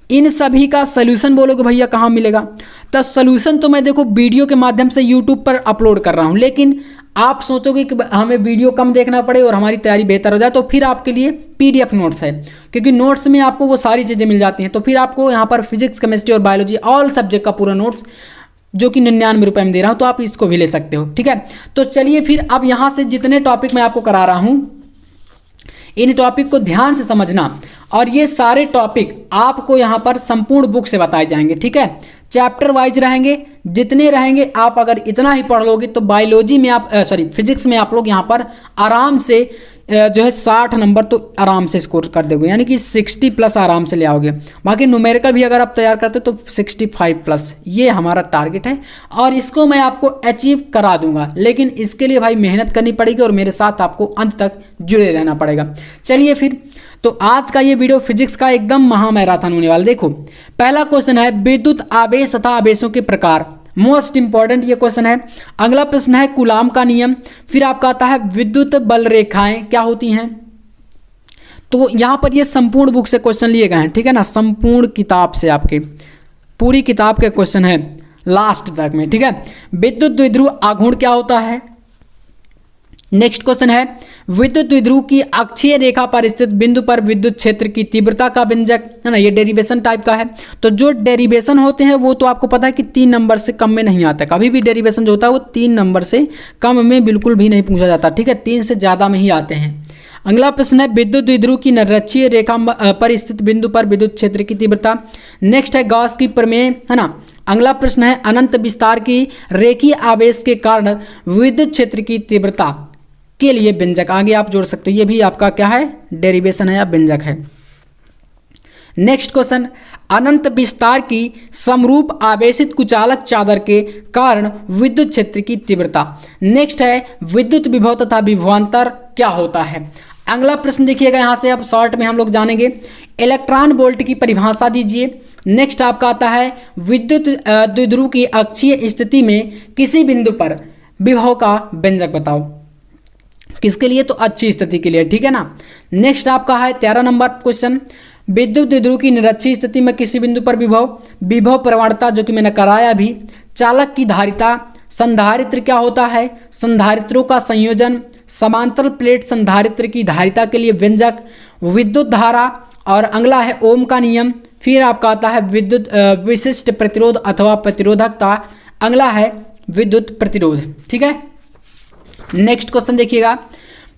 इन सभी का सलूशन बोलोगे भैया कहाँ मिलेगा? तो सलूशन तो मैं देखो वीडियो के माध्यम से यूट्यूब पर अपलोड कर रहा हूँ, लेकिन आप सोचोगे कि हमें वीडियो कम देखना पड़े और हमारी तैयारी बेहतर हो जाए, तो फिर आपके लिए PDF नोट्स है, क्योंकि नोट्स में आपको वो सारी चीज़ें मिल जाती हैं। तो फिर आपको यहाँ पर फिजिक्स, केमिस्ट्री और बायोलॉजी ऑल सब्जेक्ट का पूरा नोट्स, जो कि 99 रुपये में दे रहा हूँ, तो आप इसको भी ले सकते हो, ठीक है। तो चलिए फिर अब यहाँ से जितने टॉपिक मैं आपको करा रहा हूँ, इन टॉपिक को ध्यान से समझना, और ये सारे टॉपिक आपको यहाँ पर संपूर्ण बुक से बताए जाएंगे, ठीक है। चैप्टर वाइज रहेंगे, जितने रहेंगे आप अगर इतना ही पढ़ लोगे तो बायोलॉजी में आप फिजिक्स में आप लोग यहाँ पर आराम से जो है 60 नंबर तो आराम से स्कोर कर दोगे, यानी कि 60 प्लस आराम से ले आओगे। बाकी न्यूमेरिकल भी अगर आप तैयार करते तो 65 प्लस, ये हमारा टारगेट है, और इसको मैं आपको अचीव करा दूंगा। लेकिन इसके लिए भाई मेहनत करनी पड़ेगी और मेरे साथ आपको अंत तक जुड़े रहना पड़ेगा। चलिए फिर, तो आज का ये वीडियो फिजिक्स का एकदम महामैराथन होने वाला। देखो पहला क्वेश्चन है विद्युत आवेश तथा आवेशों के प्रकार, मोस्ट इंपॉर्टेंट ये क्वेश्चन है। अगला प्रश्न है कूलाम का नियम। फिर आपका आता है विद्युत बल रेखाएं क्या होती हैं। तो यहां पर ये संपूर्ण बुक से क्वेश्चन लिए गए हैं, ठीक है ना, संपूर्ण किताब से, आपके पूरी किताब के क्वेश्चन है लास्ट तक में, ठीक है। विद्युत द्विध्रुव आघूर्ण क्या होता है। नेक्स्ट क्वेश्चन है विद्युत द्विध्रुव की अक्षीय रेखा पर स्थित बिंदु पर विद्युत क्षेत्र की तीव्रता का व्यंजक, है ना, ये डेरिवेशन टाइप का है। तो जो डेरिवेशन होते हैं वो तो आपको पता है कि 3 नंबर से कम में नहीं आता, कभी भी डेरिवेशन जो होता है वो 3 नंबर से कम में बिल्कुल भी नहीं पूछा जाता, ठीक है, 3 से ज़्यादा में ही आते हैं। अगला प्रश्न है विद्युत द्विध्रुव की नरक्षीय रेखा पर स्थित बिंदु पर विद्युत क्षेत्र की तीव्रता। नेक्स्ट है गॉस की प्रमेय, है ना। अगला प्रश्न है अनंत विस्तार की रेखीय आवेश के कारण विद्युत क्षेत्र की तीव्रता के लिए व्यंजक, आगे आप जोड़ सकते हो, ये भी आपका क्या है, डेरिवेशन है या व्यंजक है। नेक्स्ट क्वेश्चन अनंत विस्तार की समरूप आवेशित कुचालक चादर के कारण विद्युत क्षेत्र की तीव्रता। नेक्स्ट है विद्युत विभव तथा विभवांतर क्या होता है। अगला प्रश्न देखिएगा, यहाँ से अब शॉर्ट में हम लोग जानेंगे इलेक्ट्रॉन वोल्ट की परिभाषा दीजिए। नेक्स्ट आपका आता है विद्युत द्विध्रुव की अक्षीय स्थिति में किसी बिंदु पर विभव का व्यंजक बताओ। किसके लिए, तो अच्छी स्थिति के लिए, ठीक है ना। नेक्स्ट आपका है 13 नंबर क्वेश्चन विद्युत द्विध्रुव की निरक्षीय स्थिति में किसी बिंदु पर विभव प्रवणता, जो कि मैंने कराया भी। चालक की धारिता, संधारित्र क्या होता है, संधारित्रों का संयोजन, समांतर प्लेट संधारित्र की धारिता के लिए व्यंजक, विद्युत धारा, और अगला है ओम का नियम। फिर आपका आता है विद्युत विशिष्ट प्रतिरोध अथवा प्रतिरोधकता, अगला है विद्युत प्रतिरोध, ठीक है। नेक्स्ट क्वेश्चन देखिएगा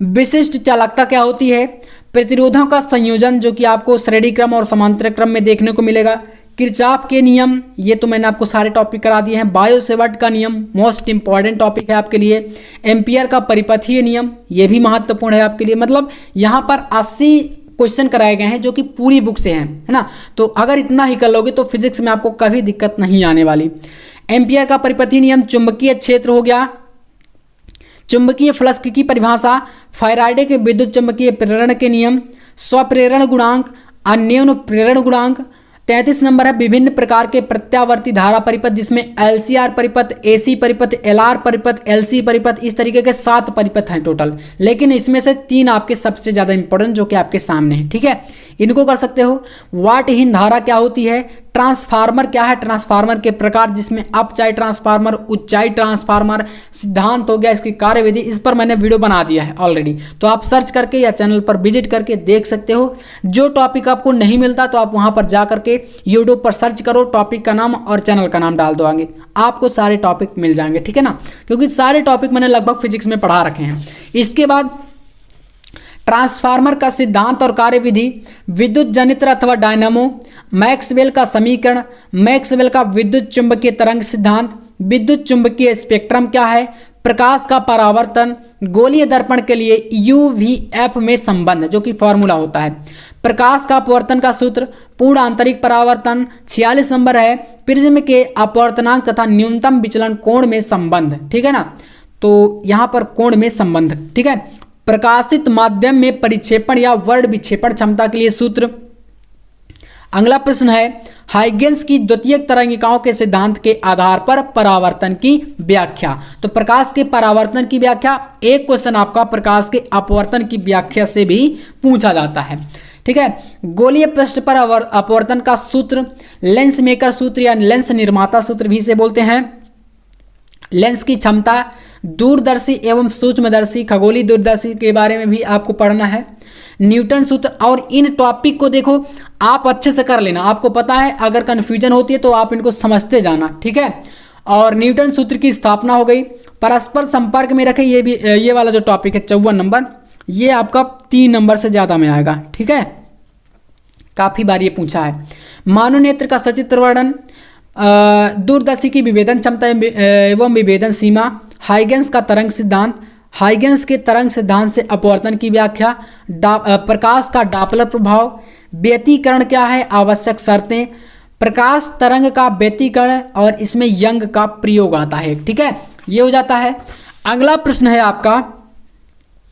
विशिष्ट चालकता क्या होती है? प्रतिरोधों का संयोजन जो कि आपको श्रेणी क्रम और समांतर क्रम में देखने को मिलेगा। किरचॉफ के नियम, ये तो मैंने आपको सारे टॉपिक करा दिए हैं। बायो-सेवर्ट का नियम मोस्ट इंपॉर्टेंट टॉपिक है आपके लिए। एम्पियर का परिपथीय नियम, ये भी महत्वपूर्ण है आपके लिए। मतलब यहाँ पर 80 क्वेश्चन कराए गए हैं जो कि पूरी बुक से हैं, है ना। तो अगर इतना ही कर लोगे तो फिजिक्स में आपको कभी दिक्कत नहीं आने वाली। एम्पियर का परिपथीय नियम, चुंबकीय क्षेत्र हो गया, चुंबकीय फ्लक्स की परिभाषा, फैराडे के विद्युत चुंबकीय प्रेरण के नियम, स्वप्रेरण गुणांक, अन्योन्य प्रेरण गुणांक। 33 नंबर है विभिन्न प्रकार के प्रत्यावर्ती धारा परिपथ, जिसमें LCR परिपथ, AC परिपथ, LR परिपथ, LC परिपथ, इस तरीके के 7 परिपथ हैं टोटल, लेकिन इसमें से 3 आपके सबसे ज्यादा इंपॉर्टेंट जो कि आपके सामने है, ठीक है। इनको कर सकते हो। वाटहीन धारा क्या होती है? ट्रांसफार्मर क्या है? ट्रांसफार्मर के प्रकार, जिसमें अपचाई ट्रांसफार्मर, उच्चाई ट्रांसफार्मर, सिद्धांत हो गया, इसकी कार्यविधि, इस पर मैंने वीडियो बना दिया है ऑलरेडी, तो आप सर्च करके या चैनल पर विजिट करके देख सकते हो। जो टॉपिक आपको नहीं मिलता तो आप वहां पर जा करके यूट्यूब पर सर्च करो, टॉपिक का नाम और चैनल का नाम डाल दो, आगे आपको सारे टॉपिक मिल जाएंगे, ठीक है ना, क्योंकि सारे टॉपिक मैंने लगभग फिजिक्स में पढ़ा रखे हैं। इसके बाद ट्रांसफार्मर का सिद्धांत और कार्यविधि, विद्युत जनित्र अथवा डायनामो, मैक्सवेल का समीकरण, मैक्सवेल का विद्युत चुंबकीय तरंग सिद्धांत, विद्युत चुंबकीय स्पेक्ट्रम क्या है, प्रकाश का परावर्तन, गोलीय दर्पण के लिए UVF में संबंध जो कि फॉर्मूला होता है, प्रकाश का अपवर्तन का सूत्र, पूर्ण आंतरिक परावर्तन। 46 नंबर है प्रिज्म के अपवर्तनांक तथा न्यूनतम विचलन कोण में संबंध, ठीक है ना, तो यहां पर कोण में संबंध, ठीक है। प्रकाशित माध्यम में परिक्षेपण या वर्ण विक्षेपण क्षमता के लिए सूत्र। अगला प्रश्न है हाइगेंस की द्वितीयक तरंगिकाओं के सिद्धांत के आधार पर परावर्तन की व्याख्या। तो प्रकाश के परावर्तन की व्याख्या, एक क्वेश्चन आपका प्रकाश के अपवर्तन की व्याख्या से भी पूछा जाता है, ठीक है। गोलीय पृष्ठ पर अपवर्तन का सूत्र, लेंस मेकर सूत्र या लेंस निर्माता सूत्र भी इसे बोलते हैं। लेंस की क्षमता, दूरदर्शी एवं सूक्ष्मदर्शी, खगोलीय दूरदर्शी के बारे में भी आपको पढ़ना है। न्यूटन सूत्र, और इन टॉपिक को देखो आप अच्छे से कर लेना, आपको पता है अगर कंफ्यूजन होती है तो आप इनको समझते जाना, ठीक है। और न्यूटन सूत्र की स्थापना हो गई। परस्पर संपर्क में रखे, ये भी ये वाला जो टॉपिक है 54 नंबर, ये आपका 3 नंबर से ज्यादा में आएगा, ठीक है, काफी बार ये पूछा है। मानव नेत्र का सचित्र वर्णन, दूरदर्शी की विभेदन क्षमता एवं विभेदन सीमा, हाइगेंस का तरंग सिद्धांत, हाइगेंस के तरंग सिद्धांत से अपवर्तन की व्याख्या, प्रकाश का डापलर प्रभाव, व्यतिकरण क्या है, आवश्यक शर्तें, प्रकाश तरंग का व्यतिकरण और इसमें यंग का प्रयोग आता है, ठीक है, ये हो जाता है। अगला प्रश्न है आपका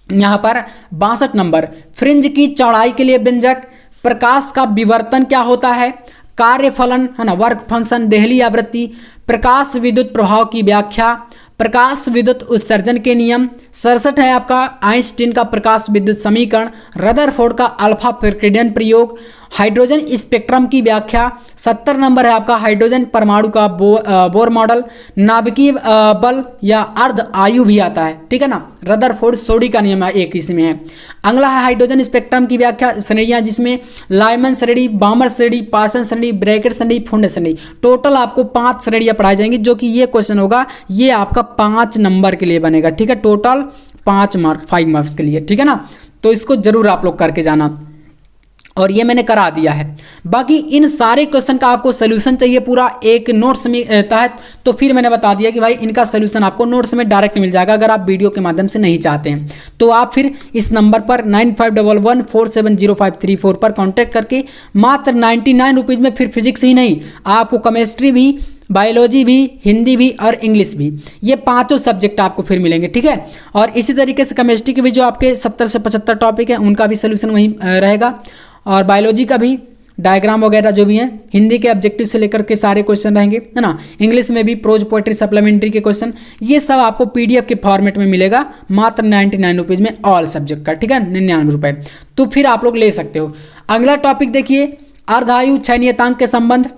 यहां पर 62 नंबर, फ्रिंज की चौड़ाई के लिए व्यंजक, प्रकाश का विवर्तन क्या होता है, कार्यफलन है ना, वर्क फंक्शन, देहली आवृत्ति, प्रकाश विद्युत प्रभाव की व्याख्या, प्रकाश विद्युत उत्सर्जन के नियम। 67 है आपका आइंस्टीन का प्रकाश विद्युत समीकरण, रदरफोर्ड का अल्फा फ्रिक्रिडियन प्रयोग, हाइड्रोजन स्पेक्ट्रम की व्याख्या। 70 नंबर है आपका हाइड्रोजन परमाणु का बोर मॉडल, नाभिकीय बल या अर्ध आयु भी आता है, ठीक है ना, रदरफोर्ड सोडी का नियम एक इसमें है। अगला है हाइड्रोजन स्पेक्ट्रम की व्याख्या, श्रेणियां जिसमें लाइमन श्रेणी, बामर श्रेणी, पासन श्रेणी, ब्रैकेट श्रेणी, फुंड श्रेणी, टोटल आपको 5 श्रेणियां पढ़ाई जाएंगी, जो कि ये क्वेश्चन होगा ये आपका 5 नंबर के लिए बनेगा, ठीक है, टोटल 5 मार्क्स के लिए, ठीक है ना, तो इसको जरूर आप लोग करके जाना, और ये मैंने करा दिया है। बाकी इन सारे क्वेश्चन का आपको सोल्यूशन चाहिए पूरा एक नोट्स में तहत, तो फिर मैंने बता दिया कि भाई इनका सोल्यूशन आपको नोट्स में डायरेक्ट मिल जाएगा। अगर आप वीडियो के माध्यम से नहीं चाहते हैं तो आप फिर इस नंबर पर 9511470534 पर कॉन्टैक्ट करके मात्र 99 रुपीज़ में फिर फिजिक्स ही नहीं, आपको केमिस्ट्री भी, बायोलॉजी भी, हिंदी भी और इंग्लिश भी, ये 5 सब्जेक्ट आपको फिर मिलेंगे, ठीक है। और इसी तरीके से केमिस्ट्री के भी जो आपके 70 से 75 टॉपिक हैं उनका भी सोल्यूशन वहीं रहेगा, और बायोलॉजी का भी डायग्राम वगैरह जो भी हैं, हिंदी के ऑब्जेक्टिव से लेकर के सारे क्वेश्चन रहेंगे, है ना, इंग्लिश में भी प्रोज पोएट्री सप्लीमेंट्री के क्वेश्चन, ये सब आपको PDF के फॉर्मेट में मिलेगा मात्र 99 रुपीज़ में ऑल सब्जेक्ट का, ठीक है, 99 रुपये, तो फिर आप लोग ले सकते हो। अगला टॉपिक देखिए, अर्धायु क्षय नियतांक के संबंध,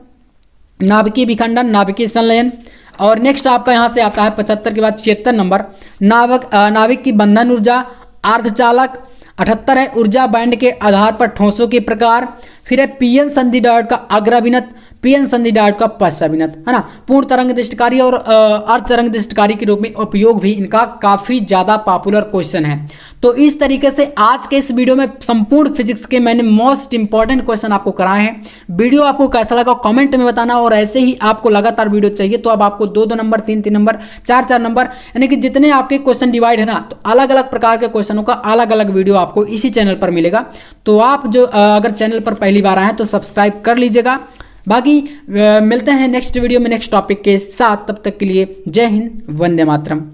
नाभिकीय विखंडन, नाभिकीय संलयन, और नेक्स्ट आपका यहाँ से आता है 75 के बाद 76 नंबर, नाभिक की बंधन ऊर्जा, अर्धचालक। 78 है ऊर्जा बैंड के आधार पर ठोसों के प्रकार। फिर है पीएन संधि डायोड का अग्राभिनत, पीएन संधि डायोड का पश्चाविनत, है ना, पूर्ण तरंग दृष्टिकारी और अर्ध तरंग दृष्टिकारी के रूप में उपयोग भी इनका काफी ज्यादा पॉपुलर क्वेश्चन है। तो इस तरीके से आज के इस वीडियो में संपूर्ण फिजिक्स के मैंने मोस्ट इंपॉर्टेंट क्वेश्चन आपको कराए हैं। वीडियो आपको कैसा लगा कमेंट में बताना, और ऐसे ही आपको लगातार वीडियो चाहिए तो अब आपको 2-2 नंबर, 3-3 नंबर, 4-4 नंबर, यानी कि जितने आपके क्वेश्चन डिवाइड है ना, तो अलग अलग प्रकार के क्वेश्चनों का अलग अलग वीडियो आपको इसी चैनल पर मिलेगा। तो आप जो अगर चैनल पर पहली बार आए हैं तो सब्सक्राइब कर लीजिएगा। बाकी मिलते हैं नेक्स्ट वीडियो में नेक्स्ट टॉपिक के साथ, तब तक के लिए जय हिंद, वंदे मातरम।